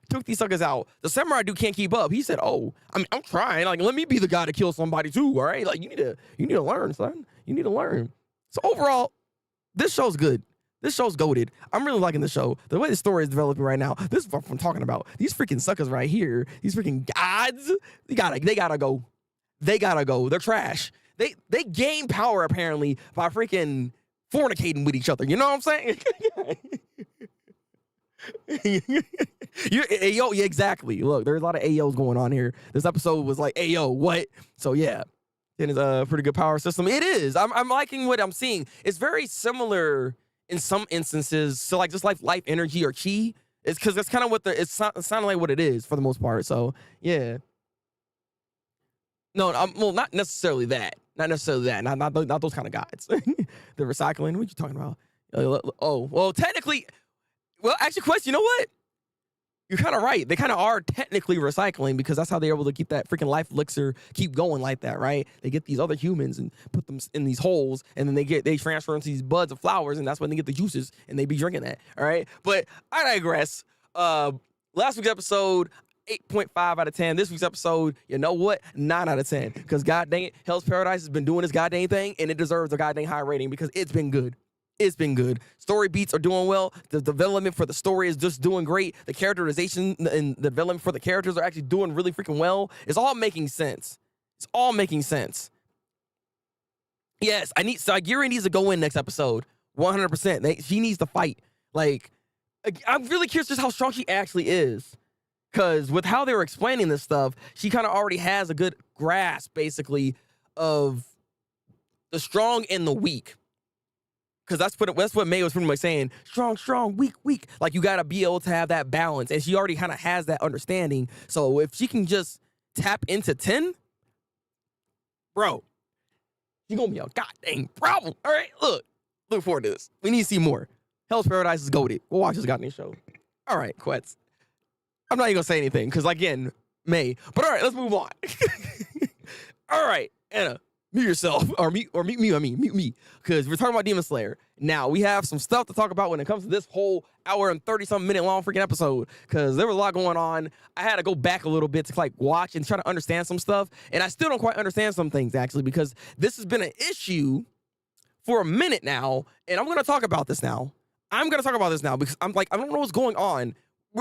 The samurai dude can't keep up. He said, oh, I'm trying. Like, let me be the guy to kill somebody too, all right? Like, you need to learn, son. You need to learn. So overall, this show's good. This show's goated. I'm really liking the show. The way the story is developing right now, this is what I'm talking about. These freaking suckers right here, these freaking gods, they gotta go. They gotta go. They're trash. They gain power apparently by freaking fornicating with each other. You know what I'm saying? Ayo, yeah, exactly. Look, there's a lot of Ayos going on here. This episode was like, Ayo, what? So yeah, it is a pretty good power system. It is. I'm liking what I'm seeing. It's very similar in some instances. So like just like life energy or chi. It's because that's kind of what it's sounding like what it is for the most part. So yeah. No, well, not necessarily that. Not necessarily that. Not those kind of guys. The recycling. What are you talking about? Oh, well, technically. Well, actually, Quest, you know what? You're kind of right. They kind of are technically recycling because that's how they're able to keep that freaking life elixir keep going like that, right? They get these other humans and put them in these holes, and then they transfer into these buds of flowers, and that's when they get the juices, and they be drinking that, all right? But I digress. Last week's episode, 8.5 out of 10. This week's episode, you know what? 9 out of 10. Because god dang it, Hell's Paradise has been doing this goddamn thing, and it deserves a goddamn high rating because it's been good. It's been good. Story beats are doing well. The development for the story is just doing great. The characterization and the development for the characters are actually doing really freaking well. It's all making sense. It's all making sense. Yes, Sagira needs to go in next episode. 100%. She needs to fight. Like, I'm really curious just how strong she actually is. Because with how they were explaining this stuff, she kind of already has a good grasp, basically, of the strong and the weak. Because that's what May was pretty much saying. Strong, weak. Like, you got to be able to have that balance. And she already kind of has that understanding. So if she can just tap into 10, bro, she's going to be a goddamn problem. All right, look forward to this. We need to see more. Hell's Paradise is goated. Go watch this goddamn show. All right, Quetz. I'm not even going to say anything because, again, May. But all right, let's move on. All right, Anna. Mute yourself, or mute me, because we're talking about Demon Slayer. Now, we have some stuff to talk about when it comes to this whole hour and 30-something minute long freaking episode, because there was a lot going on. I had to go back a little bit to like watch and try to understand some stuff, and I still don't quite understand some things, actually, because this has been an issue for a minute now, and I'm going to talk about this now. Because I'm like, I don't know what's going on.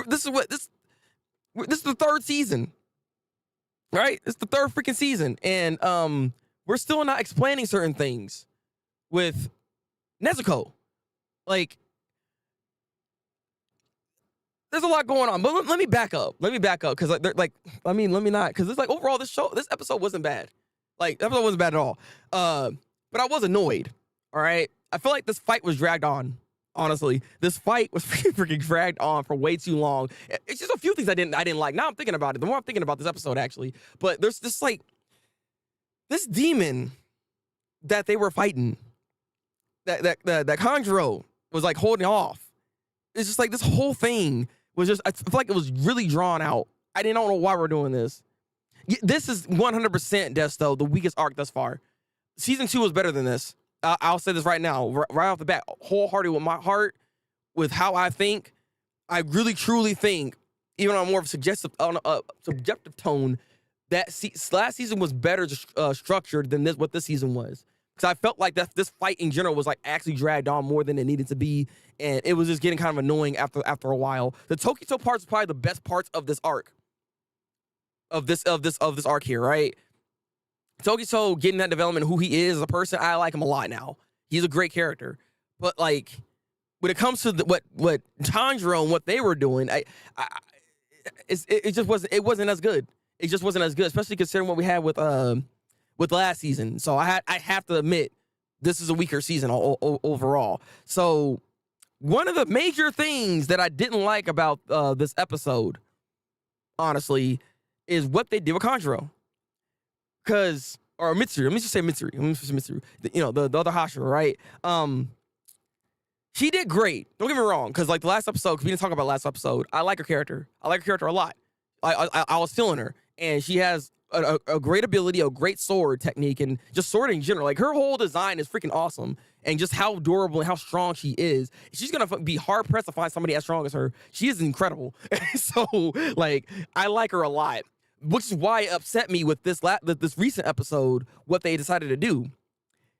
This is the third season, right? It's the third freaking season, and we're still not explaining certain things with Nezuko. Like, there's a lot going on. But let me back up. Because, let me not. Because it's like, overall, this episode wasn't bad. Like, the episode wasn't bad at all. But I was annoyed. All right, I feel like this fight was dragged on. Honestly, this fight was freaking dragged on for way too long. It's just a few things I didn't like. Now I'm thinking about it. The more I'm thinking about this episode, actually, but there's this like this demon that they were fighting, that Conjuro was like holding off. It's just like this whole thing was just, I feel like it was really drawn out. I didn't know why we're doing this. This is 100% Desto, the weakest arc thus far. Season 2 was better than this. I'll say this right now, right off the bat, wholehearted with my heart, with how I think. I really truly think, even on more of a subjective tone, that last season was better structured than what this season was. Because I felt like this fight in general was like actually dragged on more than it needed to be, and it was just getting kind of annoying after a while. The Tokito parts is probably the best parts of this arc, of this arc here, right? Tokito getting that development, who he is as a person, I like him a lot now. He's a great character, but like when it comes to what Tanjiro and what they were doing, it just wasn't as good. It just wasn't as good, especially considering what we had with last season. So I have to admit, this is a weaker season overall. So one of the major things that I didn't like about this episode, honestly, is what they did with Kanjuro. Or Mitsuru. Let me just say Mitsuru. You know, the other Hashira, right? She did great. Don't get me wrong, because like the last episode, because we didn't talk about last episode, I like her character. I like her character a lot. I was feeling her, and she has a great ability, a great sword technique, and just sword in general. Like her whole design is freaking awesome, and just how durable and how strong she is. She's gonna be hard pressed to find somebody as strong as her. She is incredible. So like I like her a lot, which is why it upset me with this recent episode what they decided to do.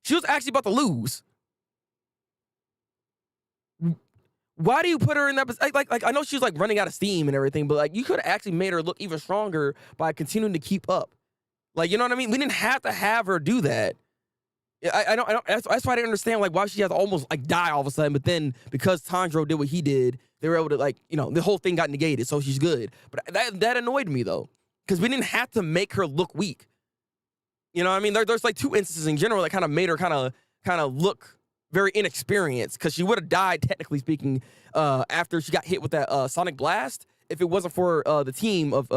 She was actually about to lose. Why do you put her in that position? Like I know she's like running out of steam and everything, but like you could have actually made her look even stronger by continuing to keep up. Like, you know what I mean? We didn't have to have her do that. I don't. That's why I didn't understand like why she has to almost like die all of a sudden. But then because Tanjiro did what he did, they were able to like, you know, the whole thing got negated, so she's good. But that annoyed me though, because we didn't have to make her look weak. You know what I mean? There's like two instances in general that kind of made her kind of look very inexperienced, because she would have died, technically speaking, after she got hit with that sonic blast, if it wasn't for the team of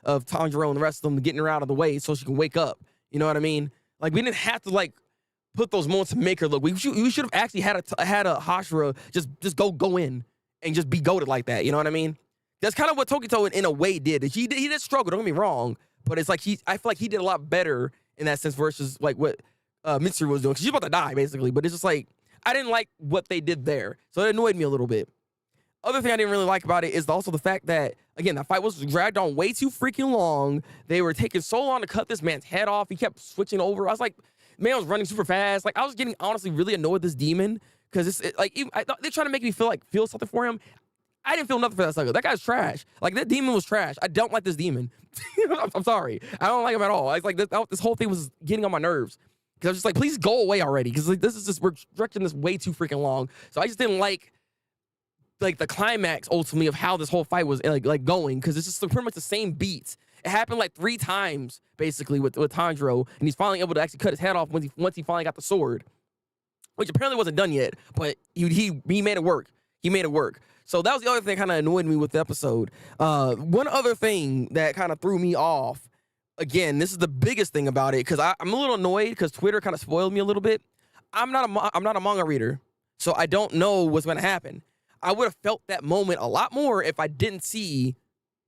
Tanjiro and the rest of them getting her out of the way so she can wake up. You know what I mean? Like, we didn't have to like put those moments to make her look. We should have actually had a Hashira just go in and just be goated like that. You know what I mean? That's kind of what Tokito in a way did. He did struggle. Don't get me wrong, but it's like I feel like he did a lot better in that sense versus like what Mitsuru was doing, because she's about to die basically. But it's just like I didn't like what they did there, so it annoyed me a little bit. Other thing I didn't really like about it is also the fact that, again, that fight was dragged on way too freaking long. They were taking so long to cut this man's head off. He kept switching over. I was like, man, was running super fast. Like, I was getting honestly really annoyed with this demon, because I thought they're trying to make me feel something for him. I didn't feel nothing for that Saga. That guy's trash. Like, that demon was trash. I don't like this demon. I'm sorry. I don't like him at all. It's like this whole thing was getting on my nerves. Because I was just like, please go away already. Because like we're stretching this way too freaking long. So I just didn't like the climax ultimately of how this whole fight was like going. Because it's just pretty much the same beats. It happened like 3 times basically with Tanjiro, and he's finally able to actually cut his head off once he finally got the sword, which apparently wasn't done yet. But he made it work. He made it work. So that was the other thing that kind of annoyed me with the episode. One other thing that kind of threw me off. Again, this is the biggest thing about it, because I'm a little annoyed because Twitter kind of spoiled me a little bit. I'm not a manga reader, so I don't know what's going to happen. I would have felt that moment a lot more if I didn't see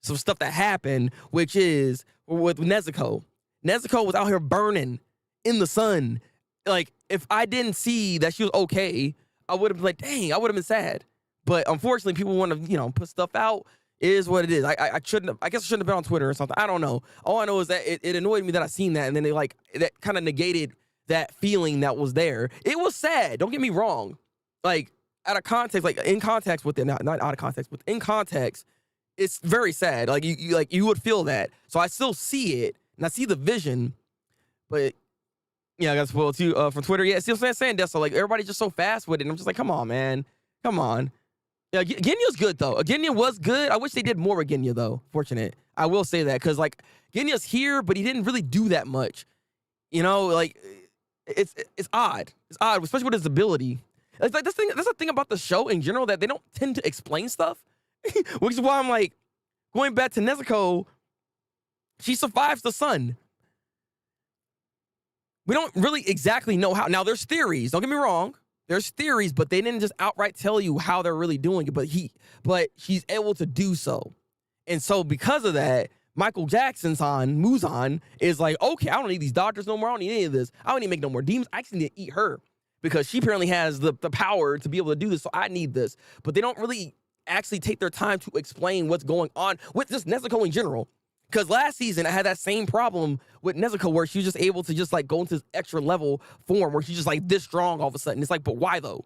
some stuff that happened, which is with Nezuko. Nezuko was out here burning in the sun. Like, if I didn't see that she was okay, I would have been like, dang, I would have been sad. But unfortunately, people want to, put stuff out. It is what it is. I shouldn't have. I guess I shouldn't have been on Twitter or something. I don't know. All I know is that it annoyed me that I seen that, and then that kind of negated that feeling that was there. It was sad. Don't get me wrong. Like, out of context, like in context with it, not out of context, but in context, it's very sad. Like you would feel that. So I still see it, and I see the vision, but yeah, I got spoiled too from Twitter. Yeah, see what I'm saying? That's so like everybody's just so fast with it. And I'm just like, come on, man, come on. Yeah, Genya's good though. Genya was good. I wish they did more with Genya though. Fortunate, I will say that, because like Genya's here, but he didn't really do that much. Like It's odd. It's odd, especially with his ability. It's like this thing. That's the thing about the show in general that they don't tend to explain stuff, which is why I'm like going back to Nezuko. She survives the sun. We don't really exactly know how. Now there's theories. Don't get me wrong. There's theories, but they didn't just outright tell you how they're really doing it. But she's able to do so, and so because of that, Michael Jackson's on Muzan is like, okay, I don't need these doctors no more. I don't need any of this. I don't need to make no more demons. I just need to eat her because she apparently has the power to be able to do this. So I need this. But they don't really actually take their time to explain what's going on with just Nezuko in general. Because last season, I had that same problem with Nezuko where she was just able to just like go into this extra level form where she's just like this strong all of a sudden. It's like, but why though?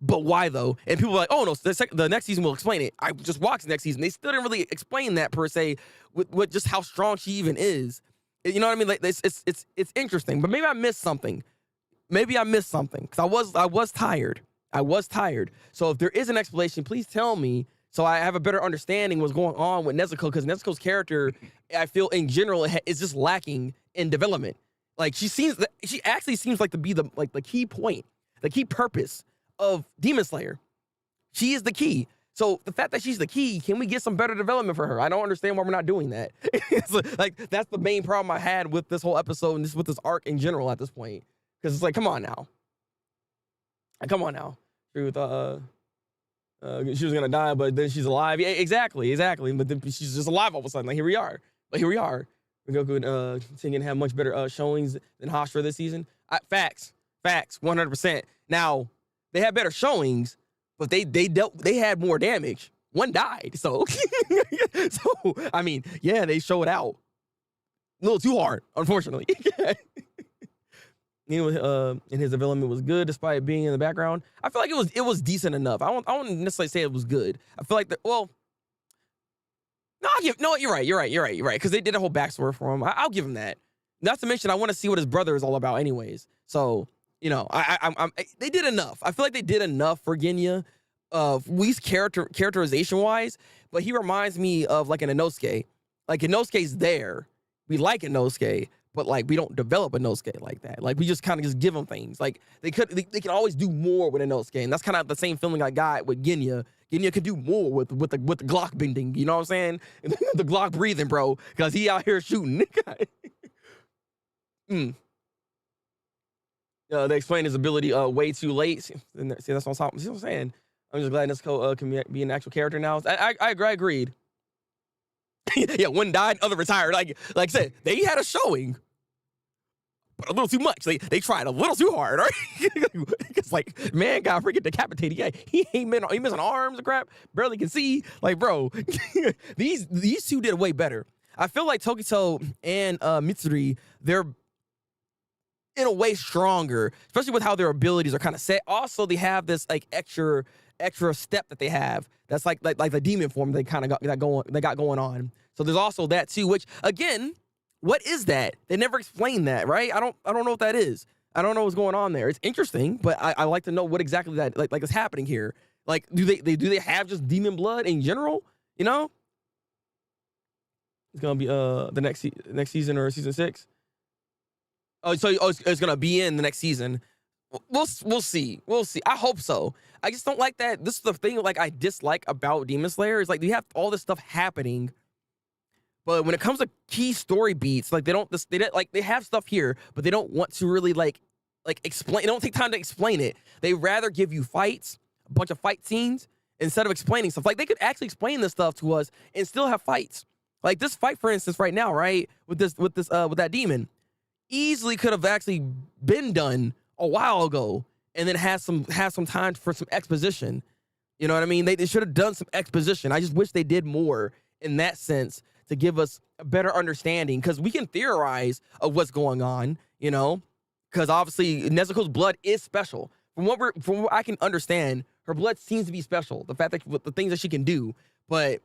But why though? And people are like, oh no, the next season will explain it. I just watched the next season. They still didn't really explain that per se with just how strong she even is. You know what I mean? Like it's interesting. But maybe I missed something. Maybe I missed something because I was tired. I was tired. So if there is an explanation, please tell me so I have a better understanding what's going on with Nezuko, because Nezuko's character, I feel in general, is just lacking in development. Like she actually seems like to be the key point, the key purpose of Demon Slayer. She is the key. So the fact that she's the key, can we get some better development for her? I don't understand why we're not doing that. Like that's the main problem I had with this whole episode and with this arc in general at this point. Because it's like, come on now. Come on now. With she was gonna die, but then she's alive. Yeah, exactly. But then she's just alive all of a sudden. Like here we are. Goku and Tengen have much better showings than Hashira this season. Facts, 100%. Now they had better showings, but they had more damage. One died, so I mean, yeah, they showed out a little too hard, unfortunately. And his development was good despite being in the background. I feel like it was decent enough. I won't necessarily say it was good. I feel like you're right. Because they did a whole backstory for him. I'll give him that. Not to mention, I want to see what his brother is all about, anyways. So you know, they did enough. I feel like they did enough for Genya, at least characterization wise. But he reminds me of like an Inosuke. Like Inosuke's there. We like Inosuke. But like we don't develop Inosuke like that. Like we just kind of just give them things. Like they can always do more with Inosuke, and that's kind of the same feeling I got with Genya. Genya could do more with the Glock bending. You know what I'm saying? The Glock breathing, bro, because he out here shooting. They explain his ability way too late. See, that's what I'm saying. I'm just glad Nezuko can be an actual character now. I agreed. Yeah, one died, other retired. Like I said, they had a showing, but a little too much. They tried a little too hard. Right? It's like, man got freaking decapitated. Yeah, he missing arms and crap. Barely can see. Like, bro, these two did way better. I feel like Tokito and Mitsuri, they're in a way stronger, especially with how their abilities are kind of set. Also, they have this like extra step that they have. That's like the demon form they kind of got going on. So there's also that too, which again, what is that? They never explain that, right? I don't know what that is. I don't know what's going on there. It's interesting, but I like to know what exactly that like is happening here. Like, do they have just demon blood in general? You know, it's gonna be the next season or season 6. It's gonna be in the next season. We'll see. I hope so. I just don't like that. This is the thing like I dislike about Demon Slayer is like you have all this stuff happening, but when it comes to key story beats, like they have stuff here, but they don't want to really like explain. They don't take time to explain it. They rather give you fights, a bunch of fight scenes, instead of explaining stuff. Like they could actually explain this stuff to us and still have fights. Like this fight, for instance, right now, right with that demon, easily could have actually been done a while ago, and then have some time for some exposition. You know what I mean? They should have done some exposition. I just wish they did more in that sense to give us a better understanding, because we can theorize of what's going on, you know, because obviously Nezuko's blood is special. From what I can understand, her blood seems to be special. The fact that the things that she can do, but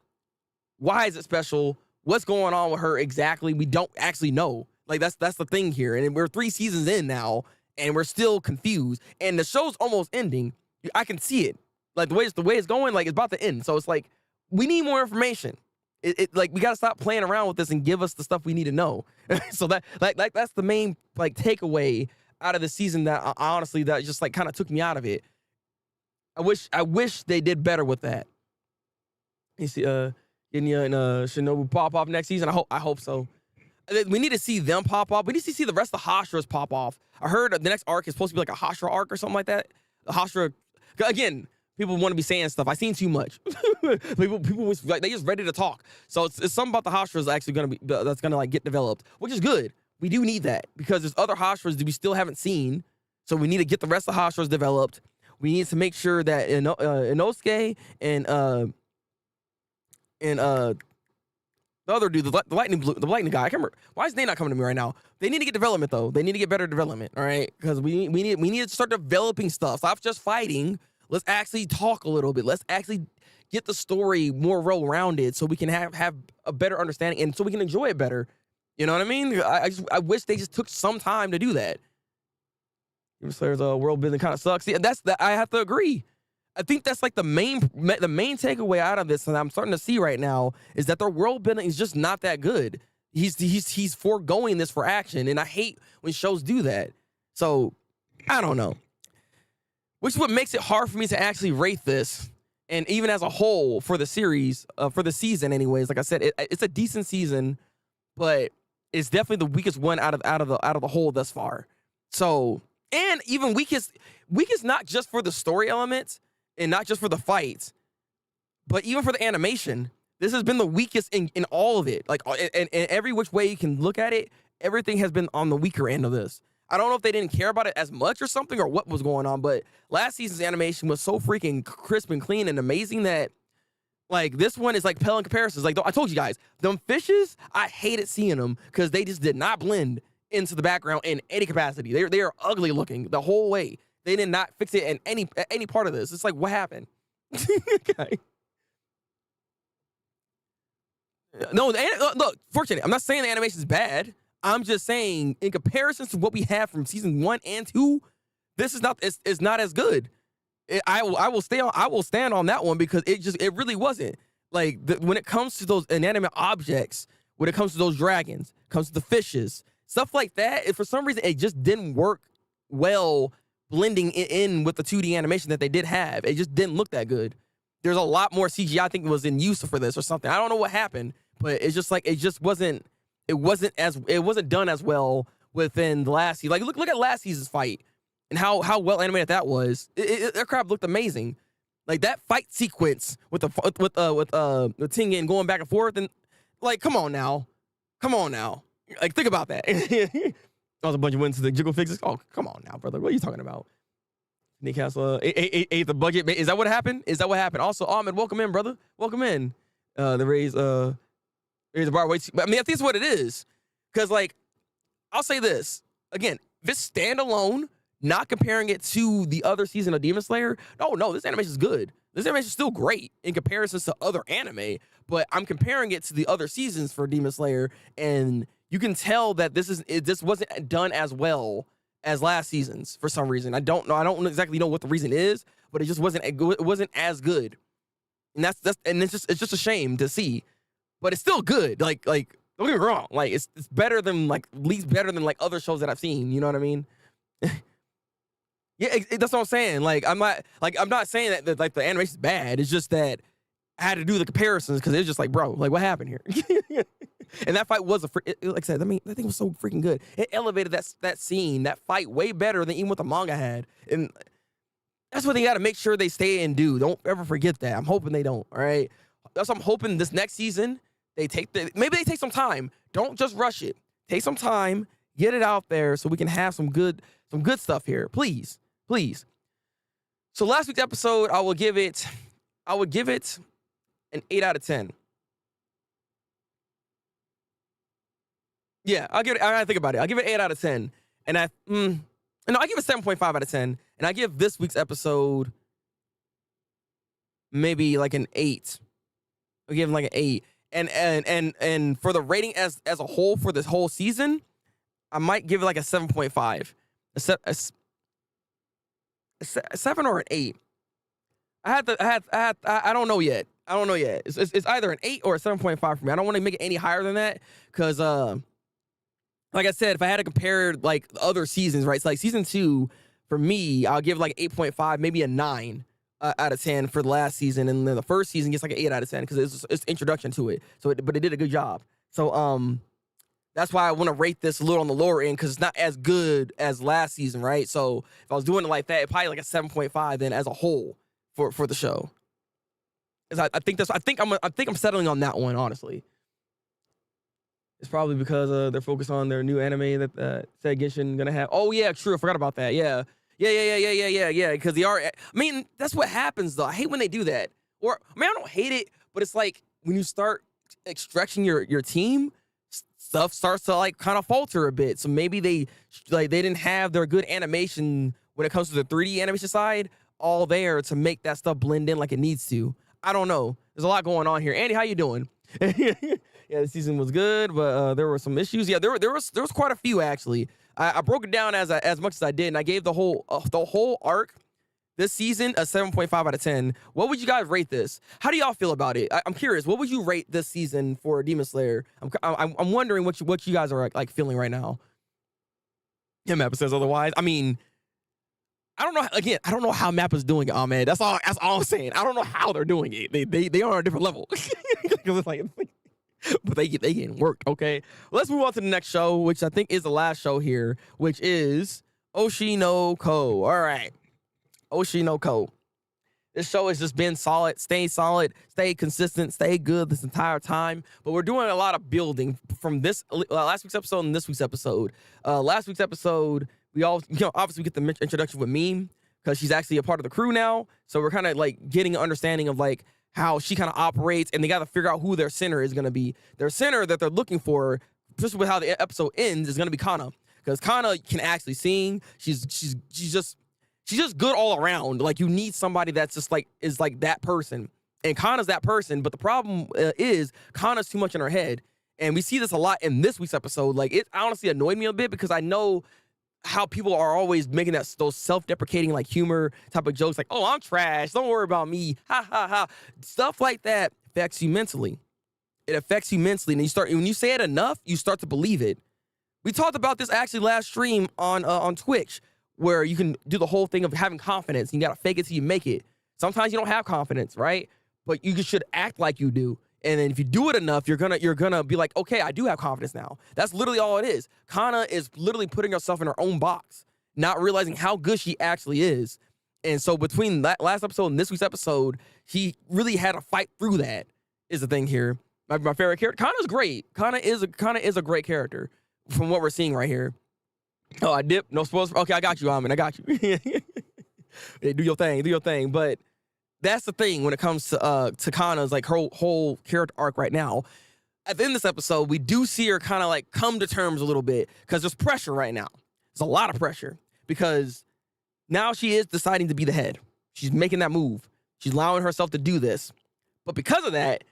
why is it special? What's going on with her exactly? We don't actually know. Like that's the thing here, and we're 3 seasons in now. And we're still confused. And the show's almost ending. I can see it. Like the way it's going, like it's about to end. So it's like we need more information. It like we gotta stop playing around with this and give us the stuff we need to know. So that's the main like takeaway out of the season that honestly that just like kind of took me out of it. I wish they did better with that. You see, Genya and Shinobu pop off next season. I hope so. We need to see them pop off. We need to see the rest of the Hashras pop off. I heard the next arc is supposed to be like a Hashra arc or something like that. The Hashra, again, people want to be saying stuff. I seen too much. people was like they just ready to talk. So it's something about the Hashras actually gonna be that's gonna like get developed, which is good. We do need that because there's other Hashras that we still haven't seen. So we need to get the rest of the Hashras developed. We need to make sure that Inosuke and the other dude, the lightning guy, I can't remember why his name not coming to me right now. They need to get development though. They need to get better development, all right? Because we need to start developing stuff. Stop just fighting. Let's actually talk a little bit. Let's actually get the story more well-rounded so we can have a better understanding and so we can enjoy it better. You know what I mean? I wish they just took some time to do that. Demon Slayer's world building kind of sucks. Yeah, I have to agree. I think that's like the main takeaway out of this, and I'm starting to see right now is that their world building is just not that good. He's foregoing this for action, and I hate when shows do that. So I don't know, which is what makes it hard for me to actually rate this, and even as a whole for the series, for the season, anyways. Like I said, it's a decent season, but it's definitely the weakest one out of the whole thus far. So, and even weakest not just for the story elements. And not just for the fights, but even for the animation. This has been the weakest in all of it. Like, in every which way you can look at it, everything has been on the weaker end of this. I don't know if they didn't care about it as much or something or what was going on, but last season's animation was so freaking crisp and clean and amazing that, like, this one is like pale in comparisons. Like, I told you guys, them fishes, I hated seeing them because they just did not blend into the background in any capacity. They are ugly looking the whole way. They did not fix it in any part of this. It's like, what happened? Okay. No, look, fortunately, I'm not saying the animation is bad. I'm just saying, in comparison to what we have from season 1 and 2, this is not it's not as good. I will stand on that one because it really wasn't. Like when it comes to those inanimate objects, when it comes to those dragons, comes to the fishes, stuff like that, for some reason it just didn't work well. Blending in with the 2D animation that they did have, it just didn't look that good. There's a lot more CGI I think was in use for this or something. I don't know what happened, but it's just like it wasn't done as well within the last season. Like look at last season's fight and how well animated that was. That crap looked amazing. Like that fight sequence with Tengen going back and forth and like come on now, like think about that. That was a bunch of wins to the jiggle fixes. Oh, come on now, brother. What are you talking about? Newcastle ate the budget. Is that what happened? Also, Ahmed, welcome in, brother. Welcome in. The raise the bar weights. I mean, I think it's what it is. Because, like, I'll say this. Again, this standalone, not comparing it to the other season of Demon Slayer. No, this animation is good. This animation is still great in comparison to other anime. But I'm comparing it to the other seasons for Demon Slayer, and you can tell that this wasn't done as well as last season's for some reason. I don't know. I don't exactly know what the reason is, but it just wasn't as good. And it's just a shame to see. But it's still good. Like don't get me wrong. Like it's better than like at least better than like other shows that I've seen. You know what I mean? Yeah, that's what I'm saying. Like I'm not saying that like the animation's bad. It's just that I had to do the comparisons because it was just like, bro, like what happened here? And that fight was like I said, I mean, that thing was so freaking good. It elevated that scene, that fight way better than even what the manga had. And that's what they got to make sure they stay and do. Don't ever forget that. I'm hoping they don't. All right. That's what I'm hoping this next season maybe they take some time. Don't just rush it. Take some time, get it out there so we can have some good stuff here. Please. So last week's episode, I would give it an 8 out of 10. Yeah, I gotta think about it. I'll give it 8 out of 10. And I give it 7.5 out of 10. And I give this week's episode maybe like an 8. I'll give him like an 8. And for the rating as a whole for this whole season, I might give it like a 7.5. A 7 or an 8. I don't know yet. It's either an 8 or a 7.5 for me. I don't want to make it any higher than that because like I said, if I had to compare like other seasons, right? So like season 2 for me, I'll give like 8.5, maybe a 9 out of 10 for the last season, and then the first season gets like an 8 out of 10 because it's introduction to it. So, but it did a good job. So that's why I want to rate this a little on the lower end because it's not as good as last season, right? So if I was doing it like that, it probably like a 7.5 then as a whole for the show. I think I'm settling on that one, honestly. It's probably because they're focused on their new anime that Saga Genshin gonna have. Oh yeah, true. I forgot about that. Yeah. Because they are. I mean, that's what happens though. I hate when they do that. Or I mean, I don't hate it, but it's like when you start stretching your team, stuff starts to like kind of falter a bit. So maybe they didn't have their good animation when it comes to the 3D animation side all there to make that stuff blend in like it needs to. I don't know. There's a lot going on here. Andy, how you doing? Yeah, the season was good, but there were some issues. Yeah, there was quite a few actually. I broke it down as much as I did, and I gave the whole arc this season a 7.5 out of 10. What would you guys rate this? How do y'all feel about it? I'm curious. What would you rate this season for Demon Slayer? I'm wondering what you guys are like feeling right now. Mappa says otherwise. I mean, I don't know. Again, I don't know how Mappa's doing it. Oh man, that's all I'm saying. I don't know how they're doing it. They are on a different level. Because it's like. But they getting worked, okay? Let's move on to the next show, which I think is the last show here, which is Oshi no Ko. All right. Oshi no Ko. This show has just been solid, stay consistent, stay good this entire time. But we're doing a lot of building from this last week's episode and this week's episode. Last week's episode, we all, obviously we get the introduction with Meme because she's actually a part of the crew now. So we're kind of like getting an understanding of like how she kind of operates, and they got to figure out who their center is going to be. Their center that they're looking for, just with how the episode ends, is going to be Kana, because Kana can actually sing. She's just good all around. Like you need somebody that's just like is like that person, and Kana's that person. But the problem is Kana's too much in her head, and we see this a lot in this week's episode. Like it honestly annoyed me a bit because I know how people are always making those self-deprecating like humor type of jokes, like, oh, I'm trash, don't worry about me, ha ha ha. Stuff like that affects you mentally. It affects you mentally, and when you say it enough, you start to believe it. We talked about this actually last stream on Twitch, where you can do the whole thing of having confidence. You gotta fake it till you make it. Sometimes you don't have confidence, right? But you should act like you do. And then if you do it enough, you're gonna be like, okay, I do have confidence now. That's literally all it is. Kana is literally putting herself in her own box, not realizing how good she actually is. And so between that last episode and this week's episode, he really had to fight through that, is the thing here. My favorite character, Kana's great. Kana is a great character from what we're seeing right here. Oh, I dipped. No spoilers. Okay, I got you, Amin. I got you. Hey, do your thing. But that's the thing when it comes to Kana's like her whole character arc right now. At the end of this episode, we do see her kind of like come to terms a little bit because there's pressure right now. There's a lot of pressure because now she is deciding to be the head. She's making that move. She's allowing herself to do this. But because of that,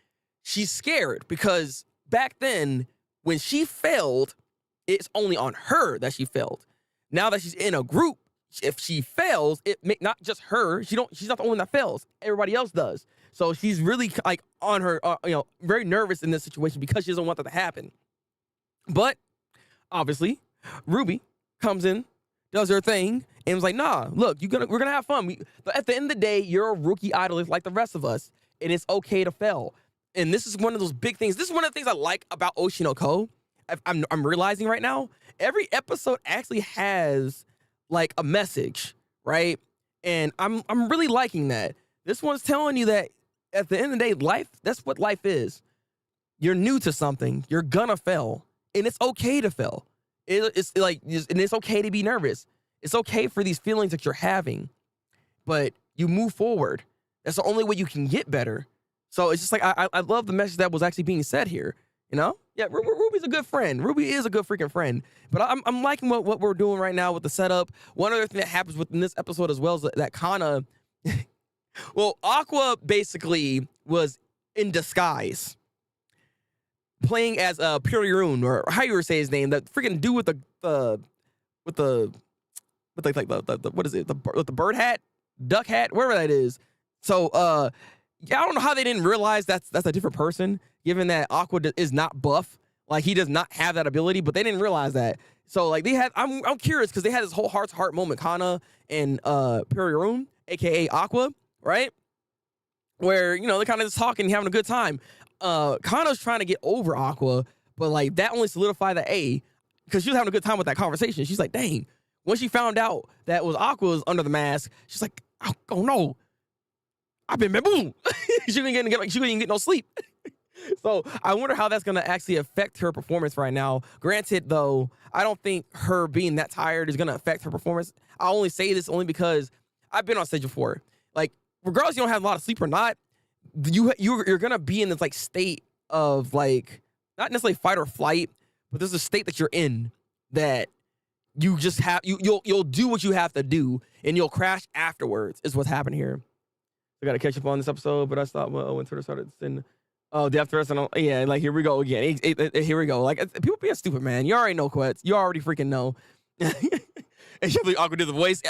she's scared because back then when she failed, it's only on her that she failed. Now that she's in a group, if she fails, it may not just her. She's not the only one that fails. Everybody else does. So she's really like on her, very nervous in this situation because she doesn't want that to happen. But obviously, Ruby comes in, does her thing, and was like, "Nah, look, we're gonna have fun. But at the end of the day, you're a rookie idolist like the rest of us, and it's okay to fail." And this is one of those big things. This is one of the things I like about Oshi no Ko. I'm realizing right now, every episode actually has like a message, right? And I'm really liking that. This one's telling you that at the end of the day, life, that's what life is. You're new to something. You're gonna fail. And it's okay to fail. It's okay to be nervous. It's okay for these feelings that you're having. But you move forward. That's the only way you can get better. So it's just like, I love the message that was actually being said here. You know? Yeah, Ruby's a good friend. Ruby is a good freaking friend. But I'm liking what we're doing right now with the setup. One other thing that happens within this episode as well is that Kana, well, Aqua basically was in disguise, playing as Pururun, or how you would say his name, that freaking dude with the what is it? The bird hat, duck hat, whatever that is. So yeah, I don't know how they didn't realize that's a different person, given that Aqua is not buff Like he does not have that ability, but they didn't realize that. So like they had, I'm curious because they had this whole heart to heart moment, Kana and Periroon, aka Aqua, right? Where, you know, they're kind of just talking, having a good time. Kana's trying to get over Aqua, but like that only solidified the A because she was having a good time with that conversation. She's like, dang. When she found out that was Aqua's under the mask, she's like, oh no, I've been bamboo. she couldn't even get no sleep. So I wonder how that's gonna actually affect her performance right now. Granted, though, I don't think her being that tired is gonna affect her performance. I only say this only because I've been on stage before. Like, regardless you don't have a lot of sleep or not, you're gonna be in this like state of like not necessarily fight or flight, but there's a state that you're in that you just have you'll do what you have to do and you'll crash afterwards. Is what's happened here. I got to catch up on this episode, but I stopped when Twitter started sending. Oh, the after and yeah, like here we go again. Here we go. Like people being stupid, man. You already know, Quets. You already freaking know. And you really Aqua did the voice.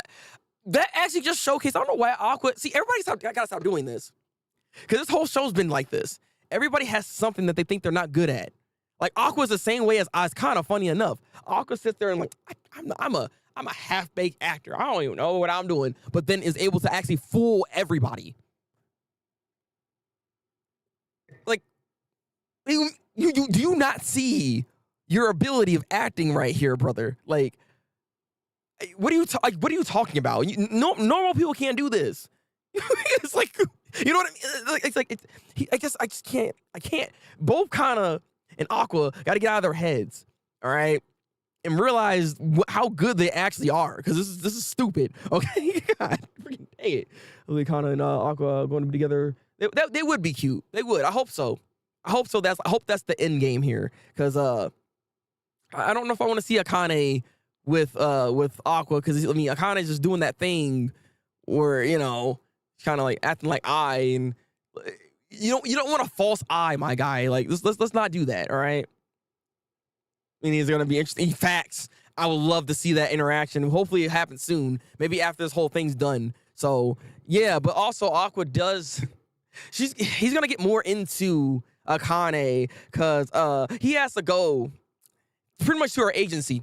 That actually just showcased. I don't know why Aqua. See, I gotta stop doing this because this whole show's been like this. Everybody has something that they think they're not good at. Like Aqua's the same way as I. It's kind of funny enough. Aqua sits there and like I'm a half-baked actor. I don't even know what I'm doing, but then is able to actually fool everybody. Like, do you not see your ability of acting right here, brother? Like, what are you talking about? Normal people can't do this. It's like, you know what I mean? It's like I just can't. I can't. Both Kana and Aqua got to get out of their heads, all right, and realize how good they actually are. Because this is stupid. Okay, God, freaking dang it. Kana and Aqua going to be together. They would be cute. They would. I hope so. I hope that's the end game here. Because I don't know if I want to see Akane with Aqua. Because I mean, Akane is just doing that thing where, you know, kind of like acting like and you don't want a false eye, my guy. Like let's not do that. All right. I mean, it's gonna be interesting. Facts. I would love to see that interaction. Hopefully it happens soon. Maybe after this whole thing's done. So yeah, but also Aqua does. He's gonna get more into Akane because he has to go pretty much to her agency.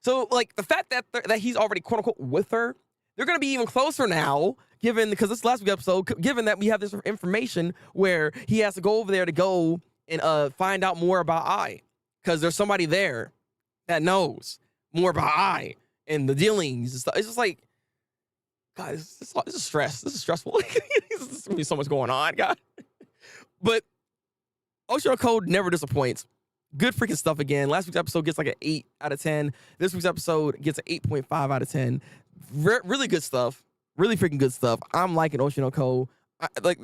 So like the fact that he's already quote unquote with her, they're gonna be even closer now. Because this last week episode, given that we have this information where he has to go over there to go and find out more about because there's somebody there that knows more about and the dealings and stuff. It's just like, God, this is stress. This is stressful. There's gonna be so much going on, God. But Ocean Code never disappoints. Good freaking stuff again. Last week's episode gets like an 8 out of 10. This week's episode gets an 8.5 out of 10. Really good stuff. Really freaking good stuff. I'm liking Oshinoko. That's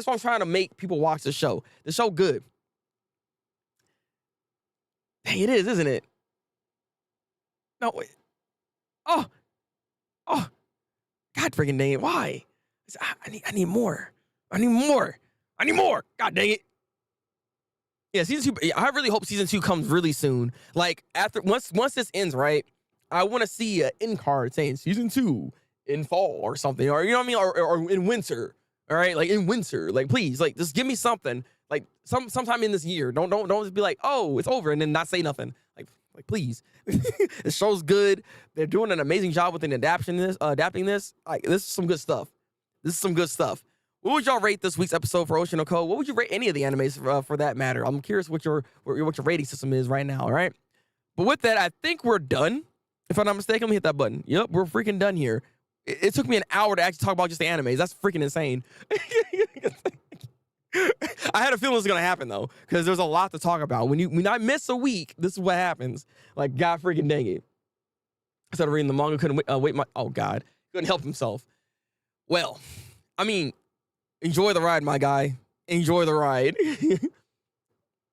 why I'm trying to make people watch the show. The show good. Hey, it is, isn't it? No, wait. Oh, God freaking dang it. Why? I need more. I need more. God dang it. Yeah, season 2. I really hope season 2 comes really soon. Like once this ends, right? I want to see an end card saying season 2 in fall or something, or you know what I mean, or in winter. All right, like in winter. Like please, like just give me something. Like sometime in this year. Don't just be like, oh, it's over, and then not say nothing. Like please. The show's good. They're doing an amazing job with adapting this. Like this is some good stuff. What would y'all rate this week's episode for Ocean Code? What would you rate any of the animes for that matter? I'm curious what your rating system is right now. All right. But with that, I think we're done. If I'm not mistaken, let me hit that button. Yep, we're freaking done here. It took me an hour to actually talk about just the animes. That's freaking insane. I had a feeling it was gonna happen though, because there's a lot to talk about. When I miss a week, this is what happens. Like, God freaking dang it. Instead of reading the manga, couldn't wait oh God, couldn't help himself. Well, I mean, enjoy the ride, my guy. Enjoy the ride.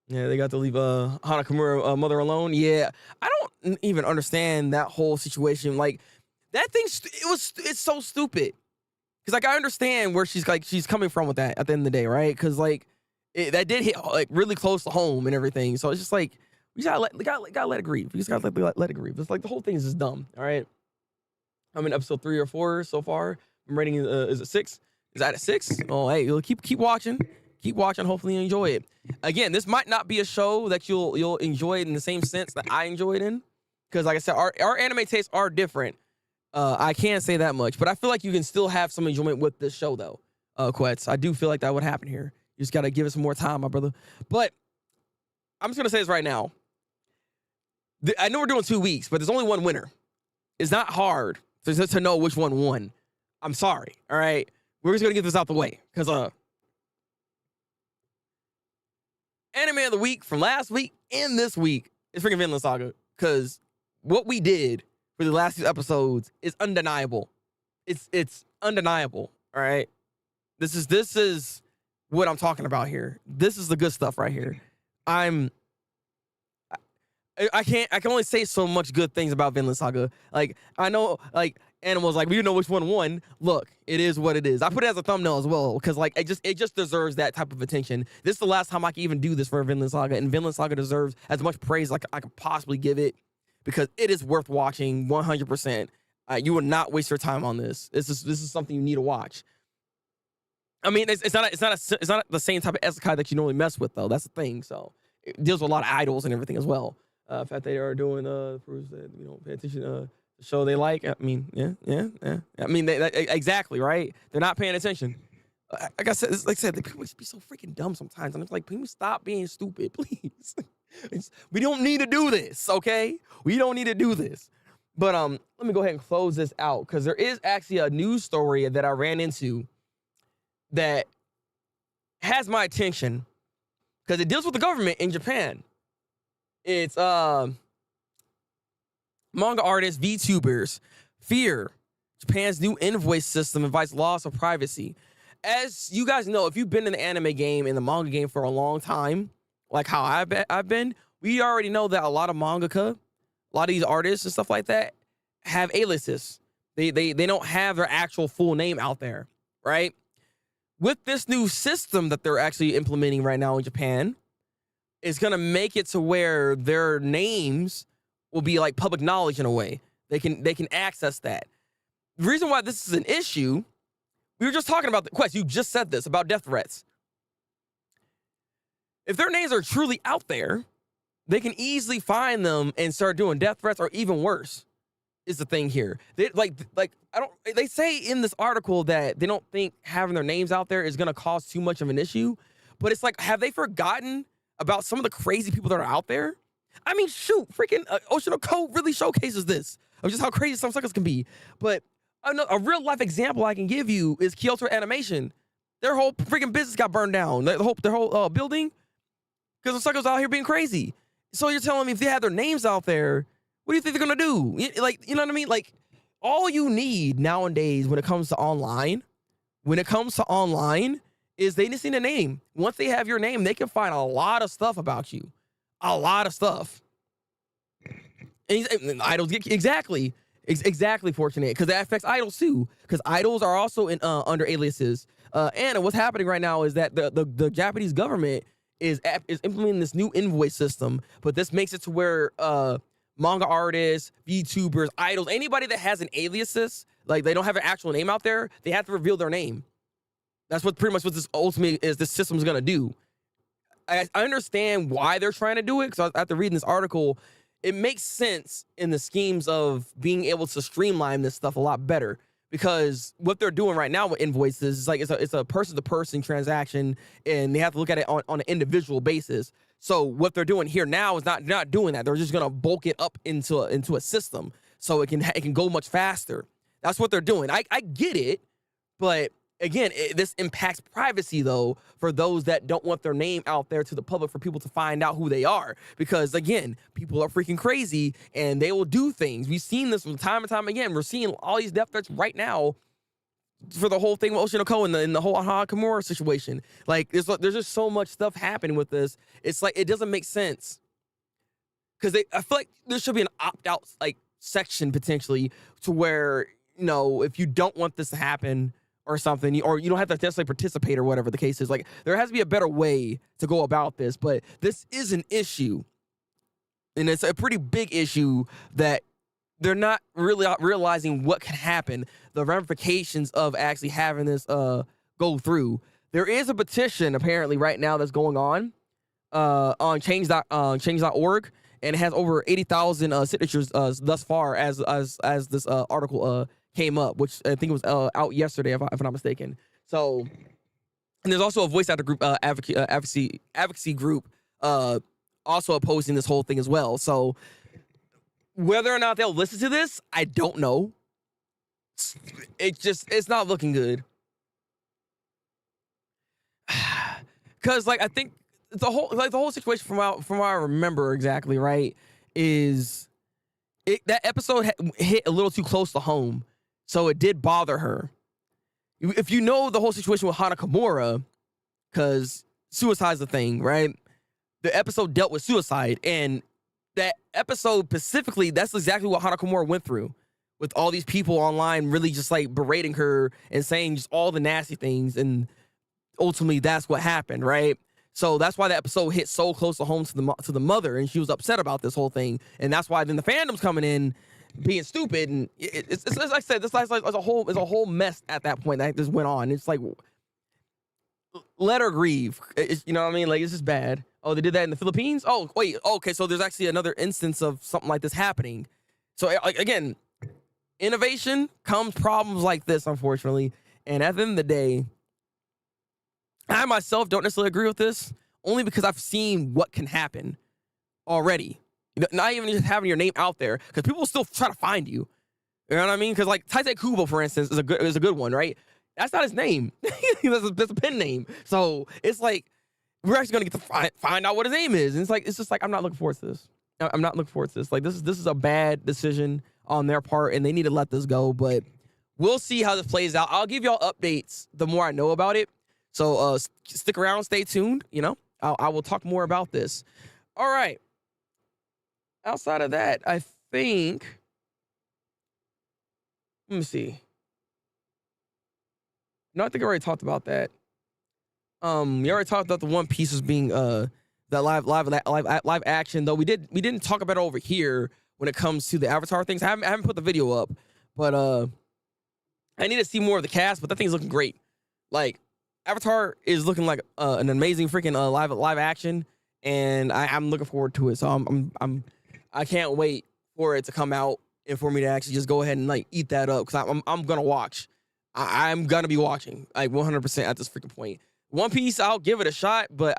Yeah, they got to leave Hanakamura mother alone. Yeah, I don't even understand that whole situation. Like that thing, it's so stupid. Because like I understand where she's coming from with that at the end of the day, right? Because like that did hit like really close to home and everything. So it's just like we gotta let it grieve. We just gotta let it grieve. It's like the whole thing is just dumb. All right. I'm in episode 3 or 4 so far. I'm rating is it 6? Is that a 6? Oh, hey, keep watching. keep watching. Hopefully you enjoy it. Again, this might not be a show that you'll enjoy it in the same sense that I enjoyed in, because like I said, our anime tastes are different. I can't say that much, but I feel like you can still have some enjoyment with this show though. Quets, I do feel like that would happen here. You just gotta give it some more time, my brother. But I'm just gonna say this right now. I know we're doing 2 weeks, but there's only one winner. It's not hard to know which one won. I'm sorry. All right, we're just gonna get this out the way because anime of the week from last week and this week is freaking Vinland Saga, because what we did for the last few episodes is undeniable. It's undeniable. All right, this is what I'm talking about here. This is the good stuff right here. I can only say so much good things about Vinland Saga. Like, I know, like, Animal's like, we know which one won. Look, it is what it is. I put it as a thumbnail as well, because like it just deserves that type of attention. This is the last time I can even do this for Vinland Saga, and Vinland Saga deserves as much praise like I could possibly give it, because it is worth watching 100%. You will not waste your time on this. This is something you need to watch. I mean, it's not the same type of isekai that you normally mess with though. That's the thing. So it deals with a lot of idols and everything as well. In fact, they are doing proves that we don't pay attention the show they like. I mean, yeah. I mean, they exactly right. They're not paying attention. Like I said, the people be so freaking dumb sometimes. I'm just like, please stop being stupid, please. We don't need to do this, okay? We don't need to do this. But let me go ahead and close this out, because there is actually a news story that I ran into that has my attention, because it deals with the government in Japan. It's manga artists, VTubers fear Japan's new invoice system invites loss of privacy. As you guys know, if you've been in the anime game and the manga game for a long time, like how I've been, we already know that a lot of mangaka, a lot of these artists and stuff like that have aliases. They don't have their actual full name out there, right? With this new system that they're actually implementing right now in Japan, it's gonna make it to where their names will be like public knowledge in a way. They can access that. The reason why this is an issue, we were just talking about the Quest. You just said this about death threats. If their names are truly out there, they can easily find them and start doing death threats, or even worse. Is the thing here. They they say in this article that they don't think having their names out there is gonna cause too much of an issue, but it's like, have they forgotten about some of the crazy people that are out there? I mean, shoot, freaking Ocean Code really showcases this of just how crazy some suckers can be. But a real life example I can give you is Kyoto Animation. Their whole freaking business got burned down. Their whole building, because the suckers out here being crazy. So you're telling me if they had their names out there, what do you think they're gonna do? Like, you know what I mean? Like, all you need nowadays when it comes to online, is they just need a name. Once they have your name, they can find a lot of stuff about you. A lot of stuff. And idols get exactly fortunate, because that affects idols too. Because idols are also in under aliases. And what's happening right now is that the Japanese government is implementing this new invoice system, but this makes it to where manga artists, VTubers, idols, anybody that has an aliases, like they don't have an actual name out there, they have to reveal their name. That's pretty much what this ultimately is. This system's gonna do. I understand why they're trying to do it, because after reading this article, it makes sense in the schemes of being able to streamline this stuff a lot better. Because what they're doing right now with invoices is like it's a person-to-person transaction, and they have to look at it on an individual basis. So what they're doing here now is not doing that. They're just gonna bulk it up into a system so it can go much faster. That's what they're doing. I get it, but again, this impacts privacy though for those that don't want their name out there to the public for people to find out who they are. Because again, people are freaking crazy and they will do things. We've seen this from time and time again. We're seeing all these death threats right now for the whole thing with Oshinoko and the whole Kimura situation. Like there's just so much stuff happening with this. It's like it doesn't make sense. Because I feel like there should be an opt-out like section potentially to where, you know, if you don't want this to happen or something, or you don't have to necessarily participate or whatever the case is. Like, there has to be a better way to go about this, but this is an issue. And it's a pretty big issue that they're not really realizing what can happen, the ramifications of actually having this go through. there is a petition apparently right now that's going on change.org, and it has over 80,000 signatures thus far as this article came up, which I think was out yesterday, if I'm not mistaken. So, and there's also a voice actor group, advocacy group, also opposing this whole thing as well. So, whether or not they'll listen to this, I don't know. It's not looking good. Because, like, I think the whole situation from what I remember exactly, right, is that episode hit a little too close to home, so it did bother her. If you know the whole situation with Hana Kimura, because suicide's the thing, right? The episode dealt with suicide, and that episode specifically, that's exactly what Hana Kimura went through, with all these people online really just like berating her and saying just all the nasty things, and ultimately that's what happened, right? So that's why the episode hit so close to home to the mother, and she was upset about this whole thing, and that's why then the fandom's coming in being stupid, and it's like I said, this is a whole mess at that point that just went on. It's like, let her grieve. You know what I mean? Like, it's just bad. Oh, they did that in the Philippines? Oh, wait, okay, so there's actually another instance of something like this happening. So, like, again, innovation comes problems like this, unfortunately, and at the end of the day, I myself don't necessarily agree with this, only because I've seen what can happen already. Not even just having your name out there, because people will still try to find you. You know what I mean? Because like Taite Kubo, for instance, is a good one, right? That's not his name. that's a pen name. So it's like we're actually gonna get to find out what his name is, and it's just like I'm not looking forward to this. I'm not looking forward to this. Like this is a bad decision on their part, and they need to let this go. But we'll see how this plays out. I'll give y'all updates the more I know about it. So stick around, stay tuned. You know, I will talk more about this. All right. Outside of that, I think. Let me see. No, I think I already talked about that. You already talked about the One Piece as being that live action. Though we didn't talk about it over here when it comes to the Avatar things. I haven't put the video up, but I need to see more of the cast. But that thing's looking great. Like Avatar is looking like an amazing freaking live action, and I'm looking forward to it. So I can't wait for it to come out and for me to actually just go ahead and like eat that up, because I'm gonna watch. I'm gonna be watching like 100% at this freaking point. One Piece, I'll give it a shot, but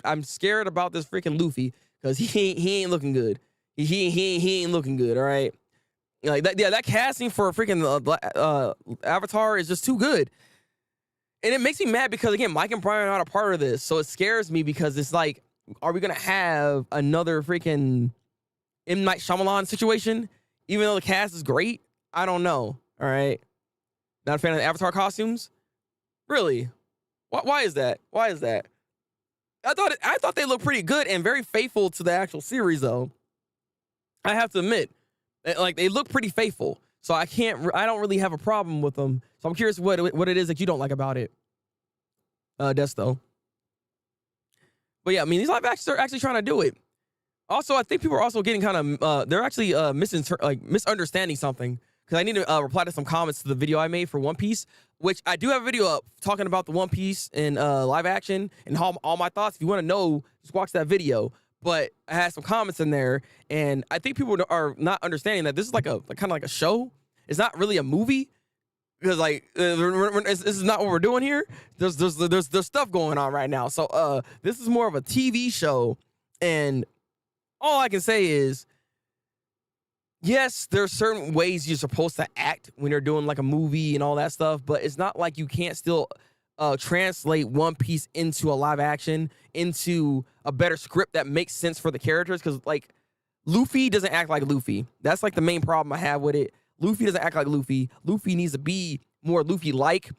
I'm scared about this freaking Luffy, because he ain't looking good. He ain't looking good. All right, like that. Yeah, that casting for freaking Avatar is just too good. And it makes me mad because, again, Mike and Brian are not a part of this. So it scares me, because it's like, are we going to have another freaking M. Night Shyamalan situation? Even though the cast is great? I don't know. All right. Not a fan of the Avatar costumes? Really? Why is that? Why is that? I thought they looked pretty good and very faithful to the actual series, though. I have to admit. Like, they look pretty faithful. So I don't really have a problem with them. So I'm curious what it is that you don't like about it. Desto. But yeah, I mean, these live actions are actually trying to do it. Also, I think people are also getting kind of, they're actually misunderstanding something. Because I need to reply to some comments to the video I made for One Piece, which I do have a video up talking about the One Piece in live action and all my thoughts. If you want to know, just watch that video. But I had some comments in there, and I think people are not understanding that this is like kind of like a show. It's not really a movie, because like this is not what we're doing here. There's stuff going on right now. So this is more of a TV show, and all I can say is, yes, there are certain ways you're supposed to act when you're doing like a movie and all that stuff, but it's not like you can't still translate One Piece into a live action, into a better script that makes sense for the characters. Because like Luffy doesn't act like Luffy. That's like the main problem I have with it. Luffy doesn't act like Luffy. Luffy needs to be more Luffy-like,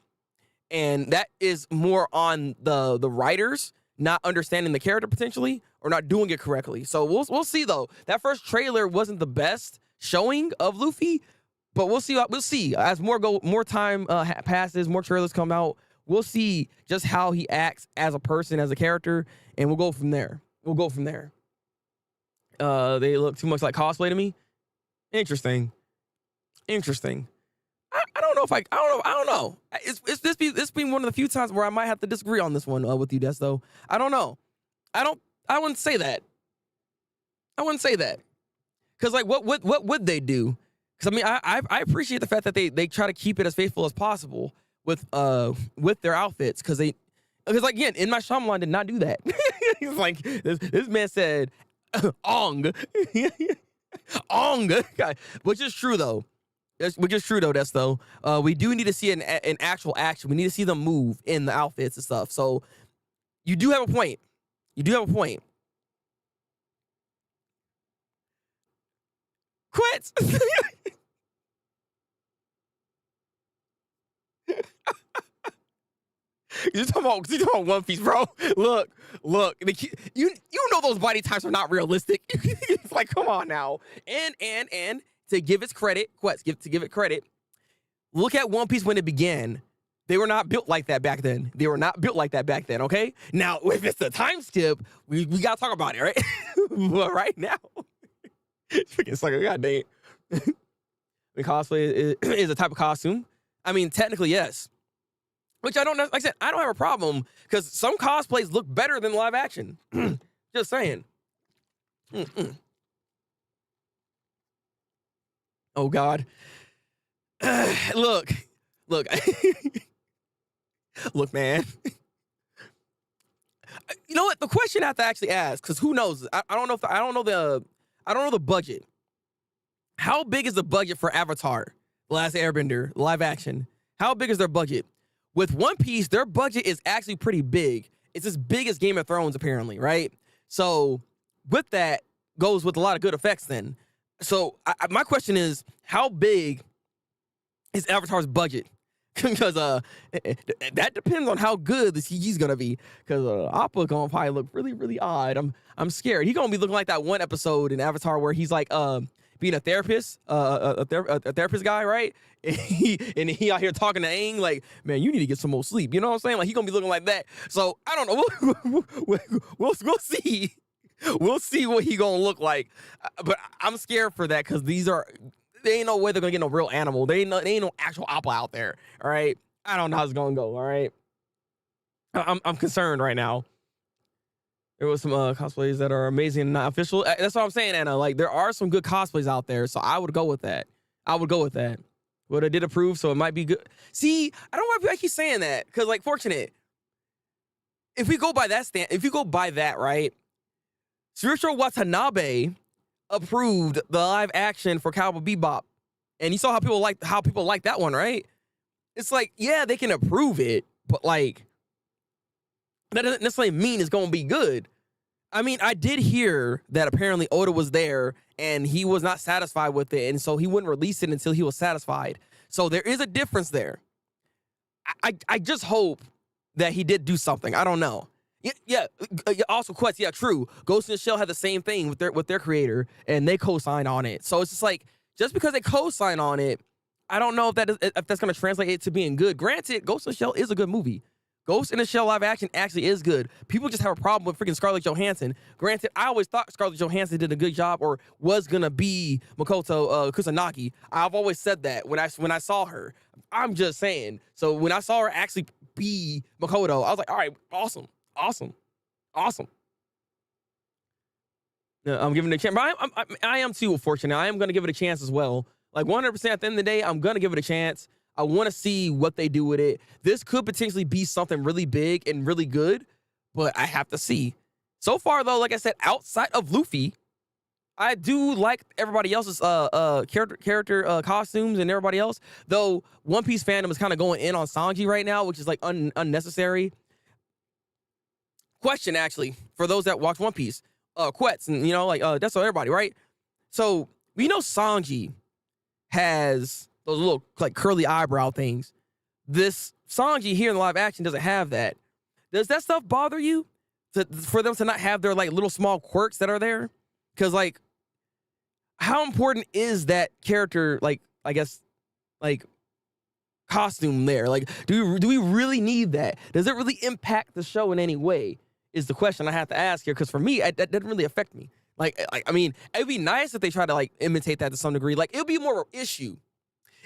and that is more on the writers not understanding the character potentially, or not doing it correctly. So we'll see though. That first trailer wasn't the best showing of Luffy, but we'll see. We'll see as more time passes, more trailers come out. We'll see just how he acts as a person, as a character, and we'll go from there. They look too much like cosplay to me. Interesting. I don't don't know if I don't know. It's this being one of the few times where I might have to disagree on this one with you, Des. Though I don't know. I wouldn't say that. I wouldn't say that because like what would they do? Because I mean I appreciate the fact that they try to keep it as faithful as possible with their outfits because like again in my Shyamalan did not do that. He's like this man said Ong Ong, which is true though. Which is true though. That's though. We do need to see an actual action. We need to see them move in the outfits and stuff. So you do have a point. You do have a point. Quit. You're talking about One Piece, bro. Look. You know those body types are not realistic. It's like, come on now. And to give its credit, to give it credit, look at One Piece when it began. They were not built like that back then. Okay? Now, if it's a time skip, we gotta talk about it, right? But right now, freaking sucker, god dang it. The cosplay is a type of costume. I mean, technically, yes. Which I don't know. Like I said, I don't have a problem because some cosplays look better than live action. Just saying. Oh God. Look, look, man. You know what? The question I have to actually ask, because who knows? I don't know the budget. How big is the budget for Avatar, The Last Airbender, live action? How big is their budget? With One Piece, their budget is actually pretty big. It's as big as Game of Thrones, apparently, right? So with that goes with a lot of good effects then. So my question is, how big is Avatar's budget? Because that depends on how good the CG's gonna be. Because Appa gonna probably look really, really odd. I'm scared. He gonna be looking like that one episode in Avatar where he's like being a therapist, a therapist guy, right? And he out here talking to Aang like, man, you need to get some more sleep. You know what I'm saying? Like he gonna be looking like that. So I don't know. We'll see. We'll see what he gonna look like. But I'm scared for that because they ain't no way they're gonna get no real animal. They ain't no actual Appa out there. All right. I don't know how it's gonna go. All right. I'm concerned right now. There was some cosplays that are amazing and not official. That's what I'm saying, Anna. Like there are some good cosplays out there, so I would go with that. But I did approve, so it might be good. See, I don't want to keep saying that because, like, fortunate. If we go by that, right? Shuichiro Watanabe approved the live action for Cowboy Bebop, and you saw how people like that one, right? It's like, yeah, they can approve it, but like that doesn't necessarily mean it's gonna be good. I mean, I did hear that apparently Oda was there and he was not satisfied with it, and so he wouldn't release it until he was satisfied. So there is a difference there. I just hope that he did do something. I don't know. Yeah. Also, Quest. Yeah, true. Ghost in the Shell had the same thing with their creator, and they co-signed on it. So it's just like just because they co-sign on it, I don't know if that's gonna translate it to being good. Granted, Ghost in the Shell is a good movie. Ghost in the Shell live action actually is good. People just have a problem with freaking Scarlett Johansson. Granted, I always thought Scarlett Johansson did a good job or was gonna be Makoto Kusanagi. I've always said that when I saw her. I'm just saying. So when I saw her actually be Makoto, I was like, all right, awesome. Yeah, I'm giving it a chance. But I am too fortunate. I am gonna give it a chance as well. Like 100% at the end of the day, I'm gonna give it a chance. I want to see what they do with it. This could potentially be something really big and really good, but I have to see. So far, though, like I said, outside of Luffy, I do like everybody else's character costumes and everybody else. Though One Piece fandom is kind of going in on Sanji right now, which is like unnecessary. Question, actually, for those that watch One Piece, Quets, and that's everybody, right? So we know Sanji has those little like curly eyebrow things. This Sanji here in the live action doesn't have that. Does that stuff bother you? For them to not have their like little small quirks that are there? Because like, how important is that character? Like, I guess, like costume there. Like, do we really need that? Does it really impact the show in any way? Is the question I have to ask here. Because for me, that doesn't really affect me. Like, I mean, it'd be nice if they try to like imitate that to some degree. Like, it'd be more of an issue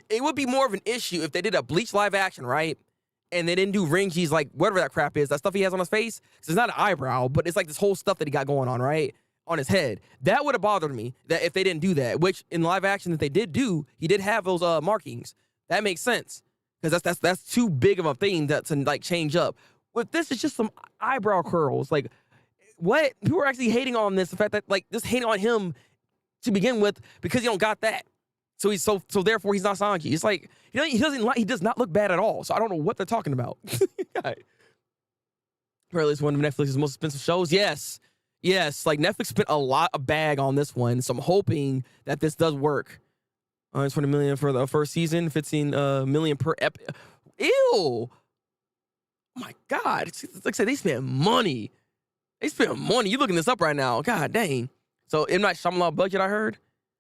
It would be more of an issue if they did a Bleach live action, right? And they didn't do Renji's, like, whatever that crap is, that stuff he has on his face. It's not an eyebrow, but it's like this whole stuff that he got going on, right? On his head. That would have bothered me, that if they didn't do that, which in live action that they did do, he did have those markings. That makes sense. Because that's too big of a thing to like change up. With this, it's just some eyebrow curls. Like, what? People are actually hating on this, the fact that, like, just hating on him to begin with because he don't got that. So he's so therefore he's not Sanji. It's like he does not look bad at all. So I don't know what they're talking about. Apparently it's one of Netflix's most expensive shows. Yes. Like Netflix spent a lot of bag on this one. So I'm hoping that this does work. 20 million for the first season, 15 million per Ew. Oh my God. It's like I said, they spent money. You looking this up right now. God dang. So M. Night Shyamalan budget, I heard.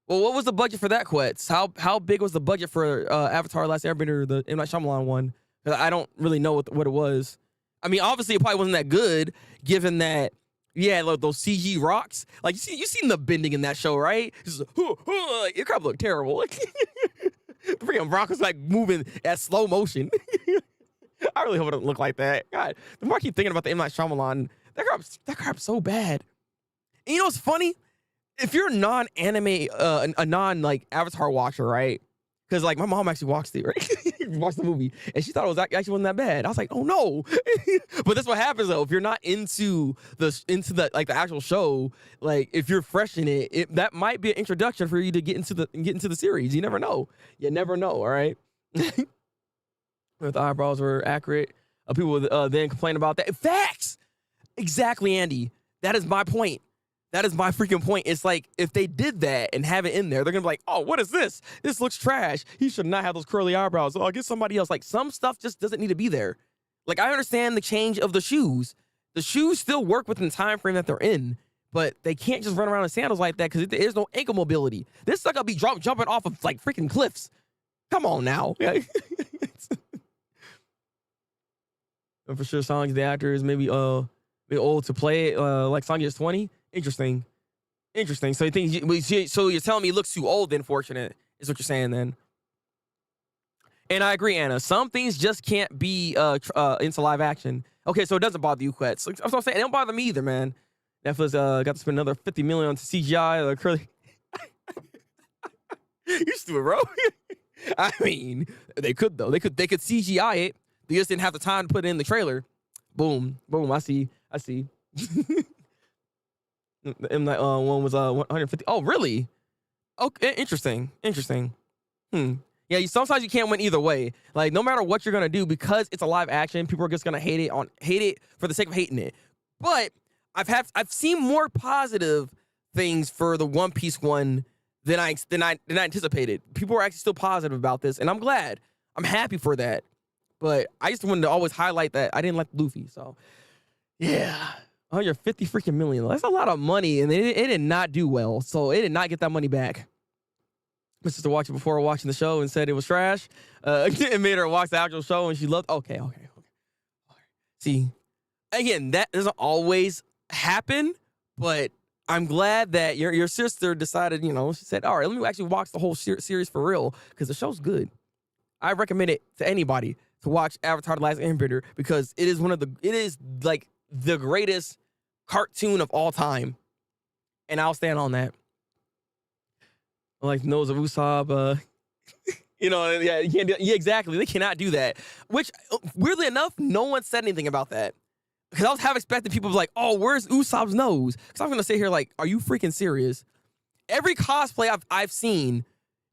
Well, what was the budget for that, Quetz? How big was the budget for Avatar: Last Airbender, the M. Night Shyamalan one? Because I don't really know what it was. I mean, obviously, it probably wasn't that good, given that, yeah, like those CG rocks. Like, you seen the bending in that show, right? It's just, it probably looked terrible. The freaking rock was, like, moving at slow motion. I really hope it don't look like that. God, the more I keep thinking about the M. Night Shyamalan, that crap's so bad. And you know what's funny? If you're a non-anime, a like Avatar watcher, right? Because like my mom actually watched it, right? Watched the movie, and she thought it was actually wasn't that bad. I was like, oh no, but that's what happens though. If you're not into the like the actual show, like if you're fresh in it, that might be an introduction for you to get into the series. You never know. All right. If the eyebrows were accurate, people would then complain about that. Facts. Exactly, Andy. That is my point. That is my freaking point. It's like, if they did that and have it in there, they're going to be like, oh, what is this? This looks trash. He should not have those curly eyebrows. Oh, I'll get somebody else. Like, some stuff just doesn't need to be there. Like, I understand the change of the shoes. The shoes still work within the time frame that they're in, but they can't just run around in sandals like that because there's no ankle mobility. This sucker be jumping off of, like, freaking cliffs. Come on now. For sure, Sanji, the actor, is maybe old to play it, like Sanji is 20. Interesting. So you think so you're telling me he looks too old then, fortunate, is what you're saying then. And I agree, Anna. Some things just can't be into live action. Okay, so it doesn't bother you, Quetz. That's what I'm saying. It don't bother me either, man. Netflix got to spend another $50 million on CGI. Curly. You stupid, bro. I mean, they could though. They could CGI it. They just didn't have the time to put it in the trailer. Boom. I see. The M Night one was 150. Oh, really? Okay, interesting. Yeah, sometimes you can't win either way. Like, no matter what you're gonna do, because it's a live action, people are just gonna hate it for the sake of hating it. But I've seen more positive things for the One Piece one than I anticipated. People are actually still positive about this, and I'm glad. I'm happy for that. But I just wanted to always highlight that I didn't like Luffy. So, yeah. 150 freaking million. That's a lot of money, and it did not do well. So it did not get that money back. My sister watched it before watching the show and said it was trash. It made her watch the actual show, and she loved. Okay. See, again, that doesn't always happen, but I'm glad that your sister decided. She said, "All right, let me actually watch the whole series for real because the show's good." I recommend it to anybody to watch Avatar: The Last Airbender because it is like the greatest cartoon of all time, and I'll stand on that. Like Nose of Usopp, yeah, you can't do, yeah, exactly. They cannot do that. Which, weirdly enough, no one said anything about that. Because I was half expecting people to be like, "Oh, where's Usopp's nose?" Because I was gonna sit here like, "Are you freaking serious?" Every cosplay I've seen,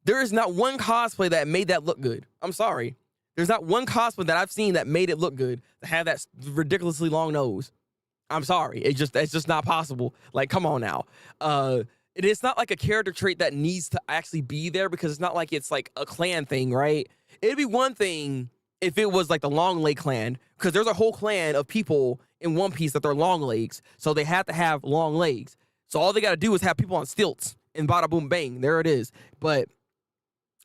there is not one cosplay that made that look good. I'm sorry. There's not one cosplay that I've seen that made it look good to have that ridiculously long nose. I'm sorry. It's just not possible. Like, come on now. It's not like a character trait that needs to actually be there because it's not like it's like a clan thing, right? It'd be one thing if it was like the Long Leg clan, because there's a whole clan of people in One Piece that they're long legs, so they have to have long legs. So all they got to do is have people on stilts, and bada boom bang, there it is. But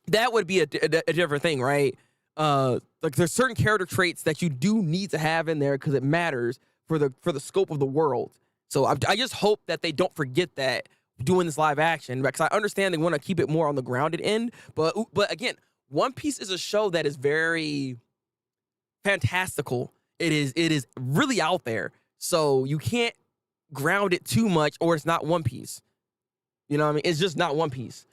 that would be a different thing, right? Like there's certain character traits that you do need to have in there because it matters for the scope of the world. So I just hope that they don't forget that doing this live action, because I understand they want to keep it more on the grounded end. But again, One Piece is a show that is very fantastical. It is really out there. So you can't ground it too much, or it's not One Piece. You know what I mean? It's just not One Piece.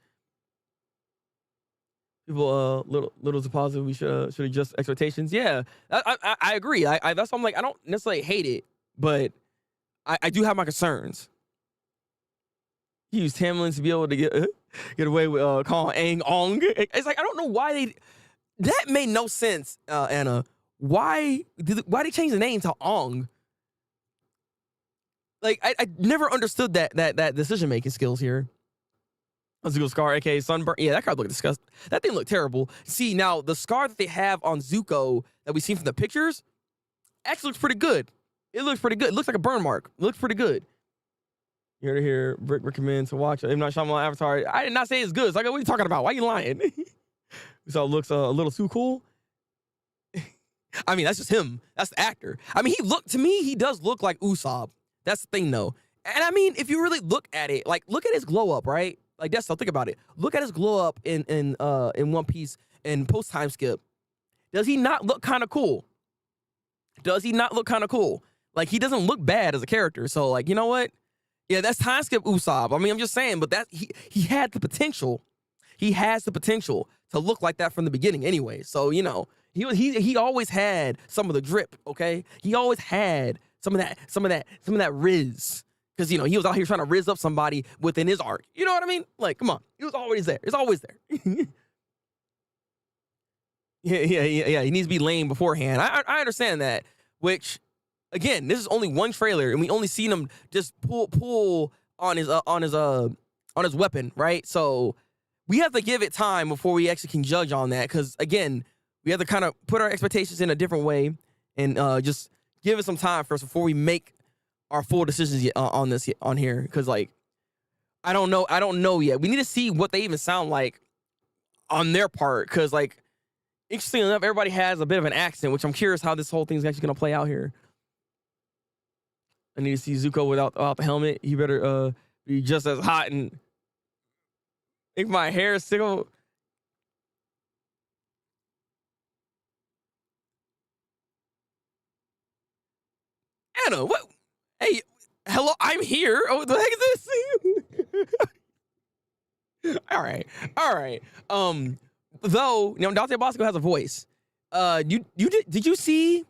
People, little to positive. We should adjust expectations. Yeah, I agree. That's why I'm like, I don't necessarily hate it, but I do have my concerns. He used Tamlin to be able to get away with calling Aang Ong. It's like, I don't know why that made no sense, Anna. Why they change the name to Ong? Like, I never understood that decision making skills here. Zuko's scar, aka sunburn. Yeah, that card looked disgusting. That thing looked terrible. See, now the scar that they have on Zuko that we've seen from the pictures actually looks pretty good. It looks pretty good. It looks like a burn mark. It looks pretty good. You're to hear Brick recommend to watch M. Night Shyamalan Avatar. I did not say it's good. It's like, what are you talking about? Why are you lying? So it looks a little too cool. I mean, that's just him. That's the actor. I mean, to me, he does look like Usopp. That's the thing, though. And I mean, if you really look at it, like, look at his glow up, right? Like, that's, so think about it. Look at his glow up in One Piece and post time skip. Does he not look kind of cool? Does he not look kind of cool? Like, he doesn't look bad as a character. So, like, you know what? Yeah, that's time skip Usopp. I mean, I'm just saying, but that he had the potential. He has the potential to look like that from the beginning anyway. So, you know, he always had some of the drip, okay? He always had some of that riz. Because, you know, he was out here trying to riz up somebody within his arc. You know what I mean? Like, come on. He was always there. It's always there. Yeah. He needs to be lame beforehand. I understand that. Which, again, this is only one trailer, and we only seen him just pull on his weapon, right? So we have to give it time before we actually can judge on that. Because, again, we have to kind of put our expectations in a different way and just give it some time first before we make our full decisions on here, because, like, I don't know yet. We need to see what they even sound like on their part, because, like, interestingly enough, everybody has a bit of an accent, which I'm curious how this whole thing's actually gonna play out here. I need to see Zuko without the helmet. He better be just as hot and make my hair sickle. Anna, what? Hey, hello, I'm here. Oh, what the heck is this? All right. Though, you know, Dante Bosco has a voice. Did you see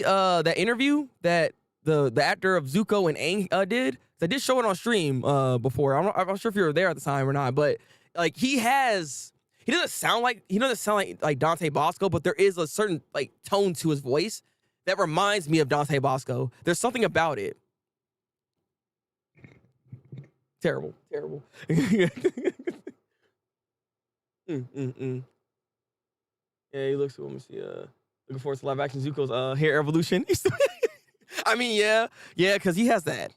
that interview that the actor of Zuko and Aang did? I did show it on stream before. I'm not sure if you were there at the time or not, but like he doesn't sound like Dante Bosco, but there is a certain like tone to his voice that reminds me of Dante Bosco. There's something about it. Terrible. Yeah, he looks. Let me see. Looking forward to live action Zuko's hair evolution. I mean, yeah, because he has that.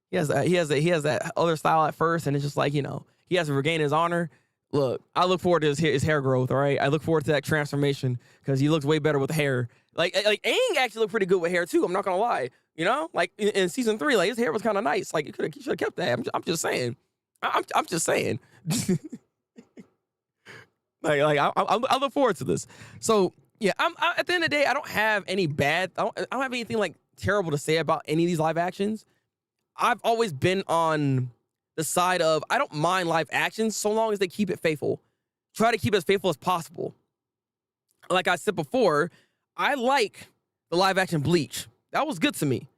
He has that other style at first, and it's just like, you know, he has to regain his honor. Look, I look forward to his hair growth. All right, I look forward to that transformation because he looks way better with hair. Like Aang actually looked pretty good with hair too. I'm not gonna lie. You know, like in season 3, like his hair was kind of nice. Like he should have kept that. I'm just saying. I'm just saying. I look forward to this. So yeah, at the end of the day, I don't have any I don't have anything like terrible to say about any of these live actions. I've always been on the side of I don't mind live actions so long as they keep it faithful. Try to keep it as faithful as possible. Like I said before, I like the live action Bleach. That was good to me.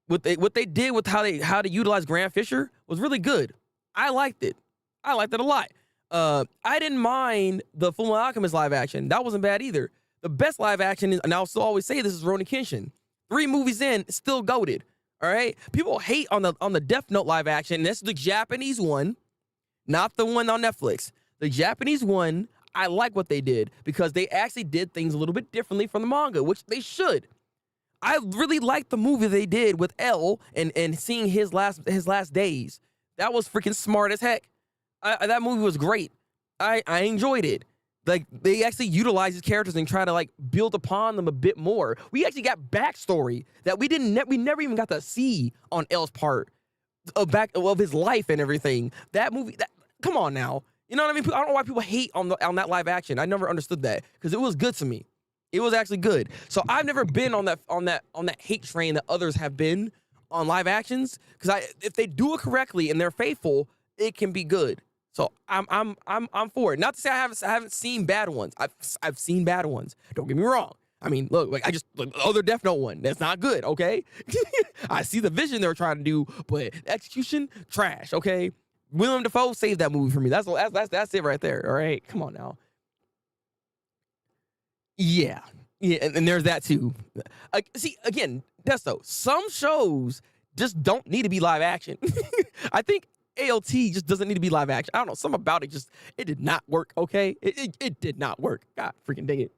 What they did with how to utilize Grant Fisher was really good. I liked it. I liked it a lot. I didn't mind the Fullmetal Alchemist live action. That wasn't bad either. The best live action is, and I'll still always say this, is Rurouni Kenshin. 3 movies in, still goated. All right. People hate on the Death Note live action. And that's the Japanese one, not the one on Netflix. The Japanese one, I like what they did because they actually did things a little bit differently from the manga, which they should. I really liked the movie they did with L and seeing his last days. That was freaking smart as heck. That movie was great. I enjoyed it. Like they actually utilized his characters and try to like build upon them a bit more. We actually got backstory that we never even got to see on L's part of his life and everything. That movie, come on now. You know what I mean? I don't know why people hate on that live action. I never understood that because it was good to me. It was actually good. So I've never been on that hate train that others have been on live actions. Because if they do it correctly and they're faithful, it can be good. So I'm for it. Not to say I haven't seen bad ones. I've seen bad ones. Don't get me wrong. I mean, look, like the other Death Note one, that's not good, okay? I see the vision they're trying to do, but execution, trash, okay? Willem Dafoe saved that movie for me. That's it right there, all right? Come on now. Yeah, and there's that too. See, again, that's though. Some shows just don't need to be live action. I think ALT just doesn't need to be live action. I don't know, something about it it did not work, okay? It did not work. God freaking dang it.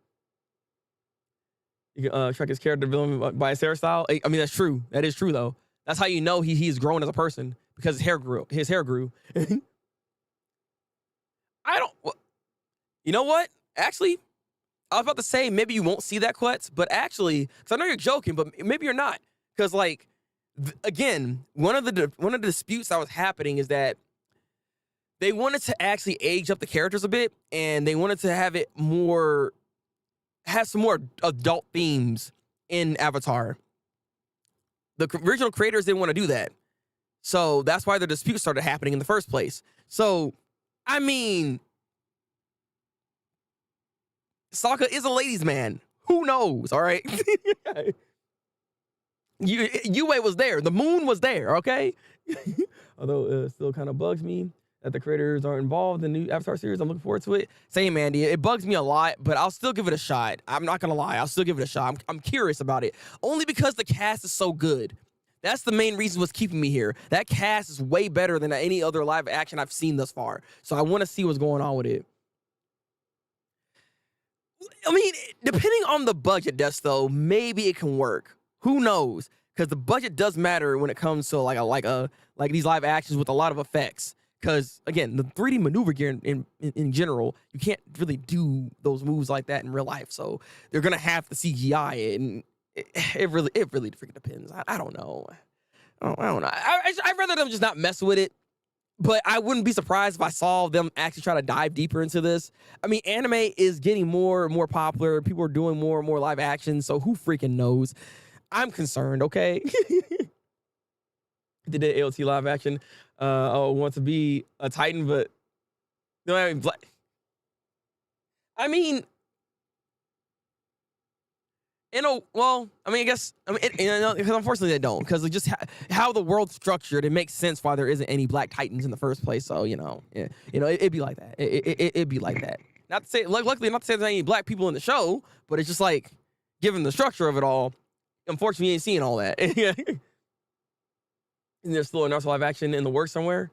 You can track his character development by his hairstyle. I mean, that's true. That is true, though. That's how you know he's grown as a person because his hair grew. I don't. You know what? Actually, I was about to say maybe you won't see that, Quetz, but actually, because I know you're joking, but maybe you're not. Because, like, again, one of the disputes that was happening is that they wanted to actually age up the characters a bit, and they wanted to have some more adult themes in Avatar. The original creators didn't want to do that. So that's why the dispute started happening in the first place. So, I mean, Saga is a ladies' man. Who knows, all right? Yue was there. The moon was there, okay? Although it still kind of bugs me that the creators aren't involved in the new Avatar series. I'm looking forward to it. Same, Andy. It bugs me a lot, but I'll still give it a shot. I'm not going to lie. I'll still give it a shot. I'm curious about it. Only because the cast is so good. That's the main reason what's keeping me here. That cast is way better than any other live action I've seen thus far. So I want to see what's going on with it. I mean, depending on the budget, though, maybe it can work. Who knows? Because the budget does matter when it comes to like these live actions with a lot of effects. Because, again, the 3D maneuver gear in general, you can't really do those moves like that in real life. So they're going to have to CGI it. And it really freaking depends. I don't know. I don't know. I'd rather them just not mess with it. But I wouldn't be surprised if I saw them actually try to dive deeper into this. I mean, anime is getting more and more popular. People are doing more and more live action. So who freaking knows? I'm concerned, okay? Did the ALT live action want to be a Titan, but no, I mean, I guess, because unfortunately they don't, because just how the world's structured, it makes sense why there isn't any Black Titans in the first place. So it'd be like that. It'd be like that. Not to say, luckily, not to say there's any Black people in the show, but it's just like, given the structure of it all, unfortunately, you ain't seeing all that. And there's still a Naruto live action in the works somewhere.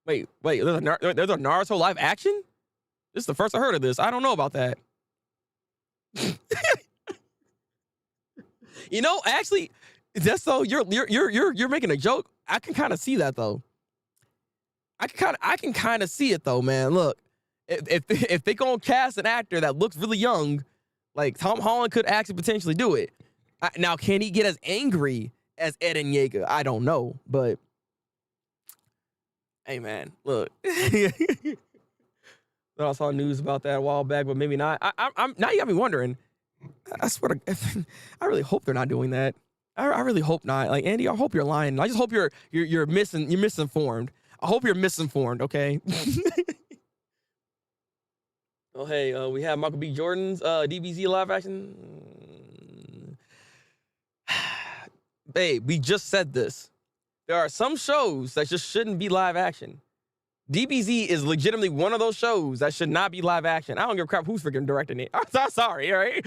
Wait, there's a Naruto live action? This is the first I heard of this. I don't know about that. Actually, that's so you're making a joke. I can kind of see that though. I can kind of see it though, man. Look, if they gonna cast an actor that looks really young, like Tom Holland could actually potentially do it. Now, can he get as angry as Eren Yeager? I don't know, but hey, man, look. I saw news about that a while back, but maybe not. I'm now you got me wondering. I swear to, I really hope they're not doing that. I really hope not. Like, Andy, I hope you're lying. I just hope you're misinformed. I hope you're misinformed. Okay. Oh, hey, we have Michael B. Jordan's DBZ live action. Babe, we just said this. There are some shows that just shouldn't be live action. DBZ is legitimately one of those shows that should not be live action. I don't give a crap who's freaking directing it. I'm sorry, all right?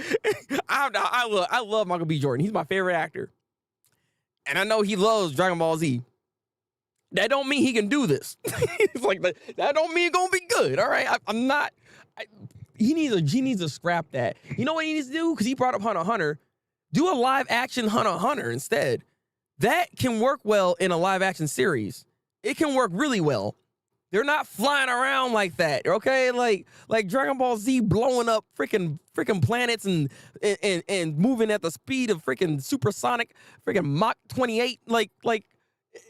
I love Michael B. Jordan. He's my favorite actor. And I know he loves Dragon Ball Z. That don't mean he can do this. It's like, that don't mean it's going to be good, all right? He needs to scrap that. You know what he needs to do? Because he brought up Hunter x Hunter. Do a live action Hunter x Hunter instead. That can work well in a live action series. It can work really well. They're not flying around like that, okay? Like Dragon Ball Z blowing up freaking planets and moving at the speed of freaking supersonic freaking Mach 28. Like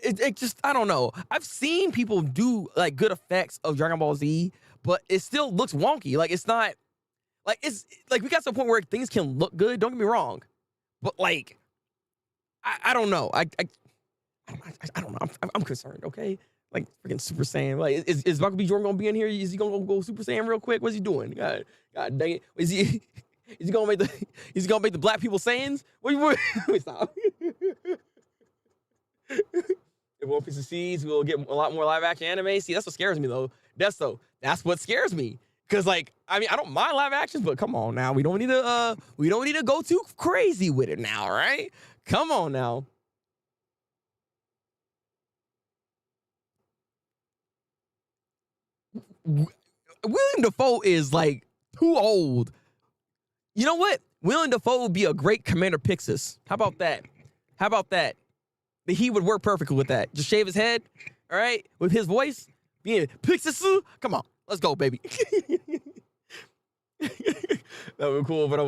it just, I don't know. I've seen people do like good effects of Dragon Ball Z, but it still looks wonky. Like it's not like it's like we got to a point where things can look good. Don't get me wrong, but like I don't know. I don't know. I'm concerned. Okay, like freaking Super Saiyan. Like is Michael B. Jordan gonna be in here? Is he gonna go Super Saiyan real quick? What's he doing? God dang it! Is he? Is he gonna make the? Is he gonna make the black people Saiyans? Wait, stop. If One Piece succeeds, we'll get a lot more live action anime. See, that's what scares me though. That's what scares me. Cause like, I mean, I don't mind live actions, but come on now, we don't need to go too crazy with it now, right? Come on now. William Dafoe is like too old. You know what? William Dafoe would be a great Commander Pixis. How about that? How about that? He would work perfectly with that. Just shave his head, all right, with his voice. Being Pixis, come on, let's go, baby. That would be cool, but I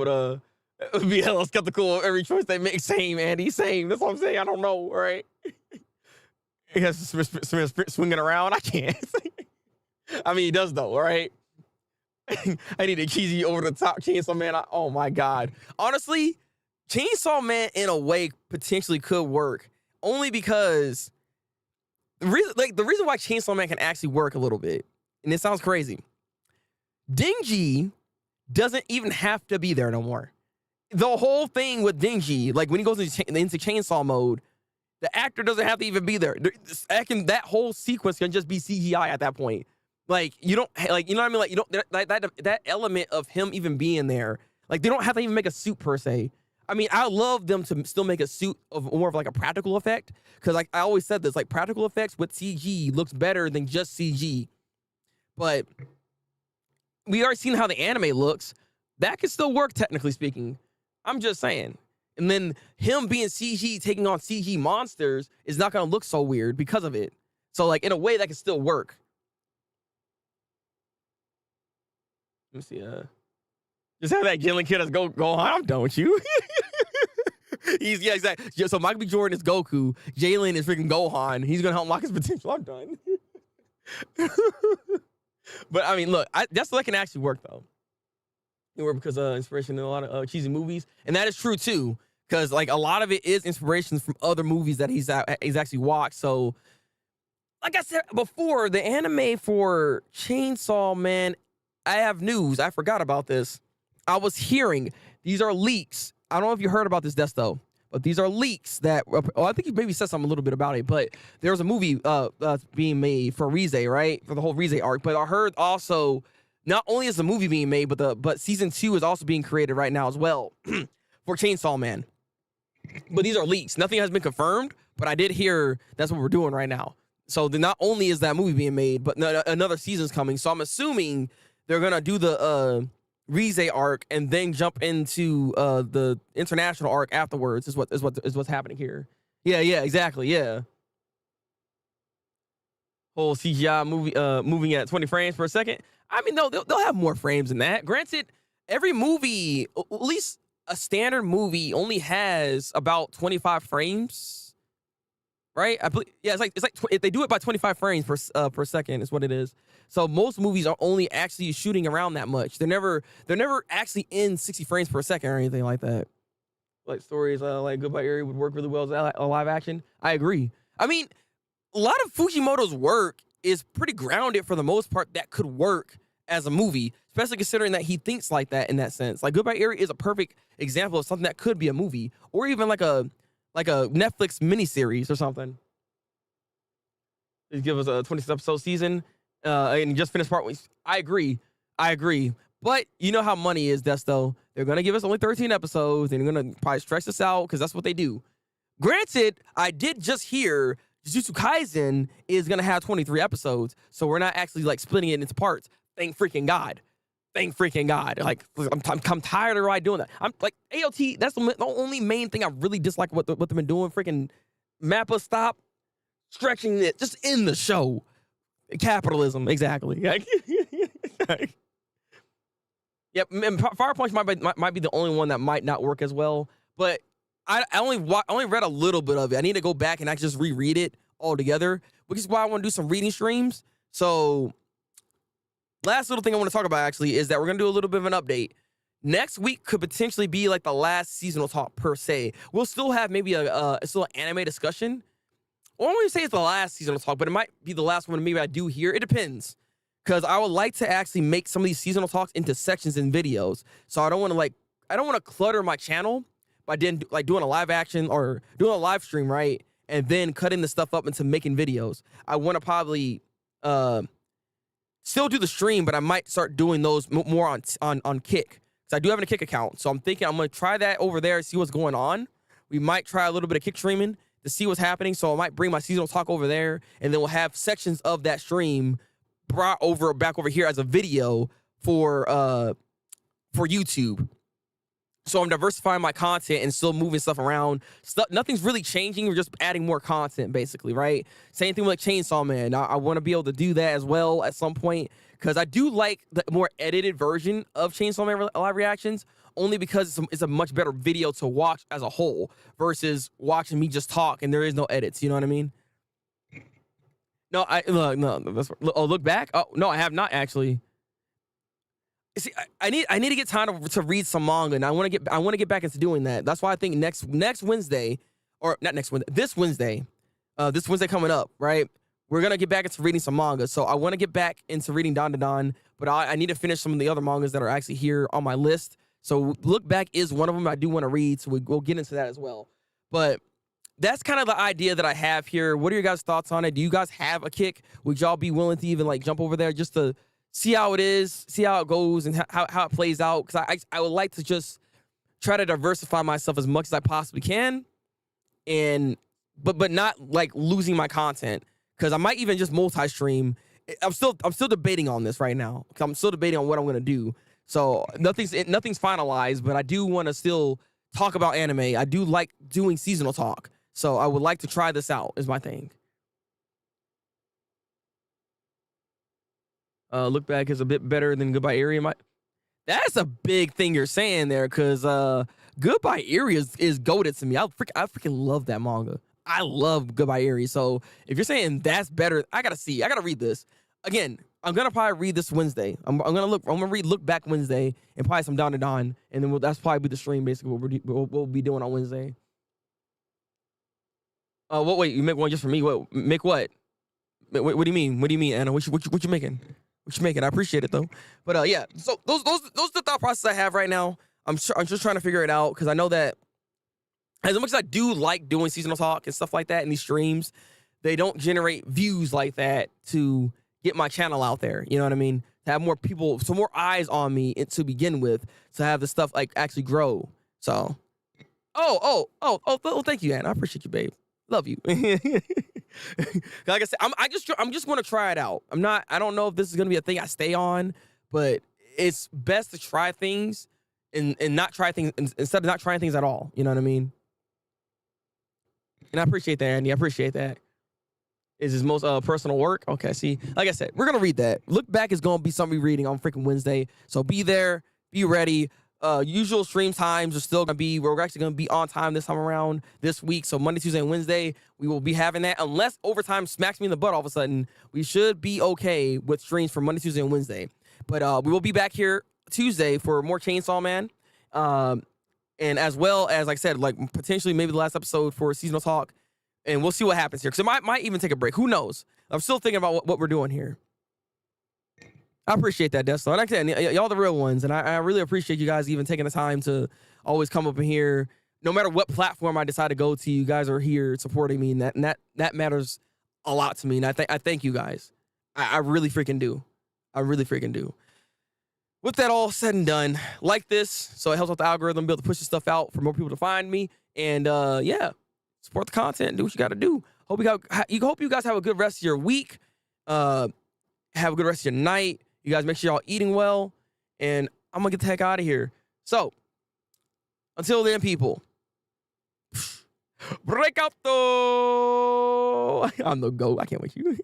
would be hella skeptical of every choice they make. Same, Andy, same. That's what I'm saying. I don't know, all right? He has swinging around. I can't. I mean, he does though, all right? I need a cheesy over the top Chainsaw Man. Oh my God. Honestly, Chainsaw Man in a way potentially could work. Only because the reason why Chainsaw Man can actually work a little bit, and it sounds crazy, Denji doesn't even have to be there no more. The whole thing with Denji, like when he goes into Chainsaw mode, the actor doesn't have to even be there. That whole sequence can just be CGI at that point. Like you don't like, you know what I mean? Like you don't like that element of him even being there. Like they don't have to even make a suit per se. I mean, I love them to still make a suit of more of like a practical effect, because like I always said this, like practical effects with CG looks better than just CG. But we already seen how the anime looks. That can still work technically speaking. I'm just saying. And then him being CG taking on CG monsters is not gonna look so weird because of it. So like in a way that can still work. Let me see. Just have that Gillen kid as go on. I'm done with you. Yeah, exactly. Yeah, so Michael B. Jordan is Goku. Jalen is freaking Gohan. He's gonna help unlock his potential. I'm done. But I mean, look, that's what can actually work though. It worked because inspiration in a lot of cheesy movies, and that is true too. Because like a lot of it is inspirations from other movies that he's actually watched. So, like I said before, the anime for Chainsaw Man, I have news. I forgot about this. I was hearing these are leaks. I don't know if you heard about this, Desto, but these are leaks that. Oh, I think you maybe said something a little bit about it. But there was a movie being made for Rize, right, for the whole Rize arc. But I heard also not only is the movie being made, but season 2 is also being created right now as well for Chainsaw Man. But these are leaks. Nothing has been confirmed. But I did hear that's what we're doing right now. So not only is that movie being made, but another season's coming. So I'm assuming they're gonna do the Rize arc and then jump into the international arc afterwards. Is what's happening here. Yeah, exactly. Yeah. Whole CGI movie moving at 20 frames per second. I mean, they'll have more frames than that. Granted, every movie, at least a standard movie, only has about 25 frames, right? I believe. Yeah, it's like if they do it by 25 frames per second is what it is. So most movies are only actually shooting around that much. They're never actually in 60 frames per second or anything like that. Like stories like Goodbye Eri would work really well as a live action. I agree. I mean, a lot of Fujimoto's work is pretty grounded for the most part that could work as a movie, especially considering that he thinks like that in that sense. Like Goodbye Eri is a perfect example of something that could be a movie or even like a Netflix miniseries or something. Just give us a 20-episode season and just finish part 1. I agree. But you know how money is, Desto. They're going to give us only 13 episodes and they're going to probably stretch this out because that's what they do. Granted, I did just hear Jujutsu Kaisen is going to have 23 episodes, so we're not actually like splitting it into parts. Thank freaking God. Like, I'm tired of doing that. I'm like, AOT, that's the only main thing I really dislike what they've been doing. Freaking Mappa, stop stretching it just in the show. Capitalism, exactly. Yep, and Fire Punch might be the only one that might not work as well. But I only read a little bit of it. I need to go back and actually just reread it all together, which is why I want to do some reading streams. So last little thing I want to talk about actually is that we're gonna do a little bit of an update. Next week could potentially be like the last seasonal talk per se. We'll still have maybe still an anime discussion. I won't even say it's the last seasonal talk, but it might be the last one maybe I do here. It depends. Because I would like to actually make some of these seasonal talks into sections and videos. So I don't want to clutter my channel by doing a live action or doing a live stream, right? And then cutting the stuff up into making videos. I want to probably still do the stream, but I might start doing those more on Kick. Because I do have a Kick account. So I'm thinking I'm going to try that over there, see what's going on. We might try a little bit of Kick streaming to see what's happening. So I might bring my seasonal talk over there, and then we'll have sections of that stream brought back over here as a video for YouTube. So I'm diversifying my content and still moving stuff around. Nothing's really changing. We're just adding more content, basically, right? Same thing with Chainsaw Man. I want to be able to do that as well at some point, because I do like the more edited version of Chainsaw Man live reactions, only because it's a much better video to watch as a whole versus watching me just talk and there is no edits. You know what I mean? No, look back. Oh no, I have not actually. See, I need to get time to read some manga, and I want to get back into doing that. That's why I think next Wednesday, or not next Wednesday, this Wednesday coming up, right? We're gonna get back into reading some manga. So I want to get back into reading Don to Don, but I need to finish some of the other mangas that are actually here on my list. So Look Back is one of them I do want to read, so we'll get into that as well. But that's kind of the idea that I have here. What are your guys' thoughts on it? Do you guys have a Kick? Would y'all be willing to even like jump over there just to see how it is, see how it goes, and how it plays out? Because I would like to just try to diversify myself as much as I possibly can, but not like losing my content. Because I might even just multi-stream. I'm still debating on this right now. I'm still debating on what I'm gonna do. So nothing's finalized, but I do want to still talk about anime. I do like doing seasonal talk. So I would like to try this out, is my thing. Look Back is a bit better than Goodbye Area. That's a big thing you're saying there, because Goodbye Area is goated to me. I freaking love that manga. I love Goodbye Area. So if you're saying that's better, I gotta read this. Again, I'm gonna probably read this Wednesday. I'm gonna read Look Back Wednesday and probably some Don to Don, and then that's probably be the stream basically what we'll be doing on Wednesday. Wait, you make one just for me? What? Make what? What do you mean? What do you mean, Anna? What you making? What you making? I appreciate it though. But yeah, so those are the thought process I have right now. I'm just trying to figure it out, because I know that as much as I do like doing seasonal talk and stuff like that in these streams, they don't generate views like that to get my channel out there. You know what I mean? To have more people, some more eyes on me to begin with, to have the stuff like actually grow. So, thank you, Anna. I appreciate you, babe. Love you. Like I said, I'm just going to try it out. I don't know if this is going to be a thing I stay on, but it's best to try things and not try things instead of not trying things at all. You know what I mean? And I appreciate that, Andy. I appreciate that. Is his most personal work? Okay, see, like I said, we're going to read that. Look Back is going to be something we're reading on freaking Wednesday. So be there, be ready. Usual stream times are still going to be, we're actually going to be on time this time around this week. So Monday, Tuesday, and Wednesday, we will be having that. Unless overtime smacks me in the butt all of a sudden, we should be okay with streams for Monday, Tuesday, and Wednesday. But we will be back here Tuesday for more Chainsaw Man. And as well as, like I said, like potentially maybe the last episode for seasonal talk. And we'll see what happens here. Because it might even take a break. Who knows? I'm still thinking about what we're doing here. I appreciate that, Deslo. Like I said, y'all the real ones. And I really appreciate you guys even taking the time to always come up in here. No matter what platform I decide to go to, you guys are here supporting me. And that matters a lot to me. And I thank you guys. I really freaking do. I really freaking do. With that all said and done, like this, so it helps out the algorithm, be able to push this stuff out for more people to find me. And yeah, support the content, do what you got to do. Hope you guys have a good rest of your week. Have a good rest of your night. You guys make sure y'all eating well. And I'm going to get the heck out of here. So, until then, people. Break out though. I'm the GOAT. I can't wait you.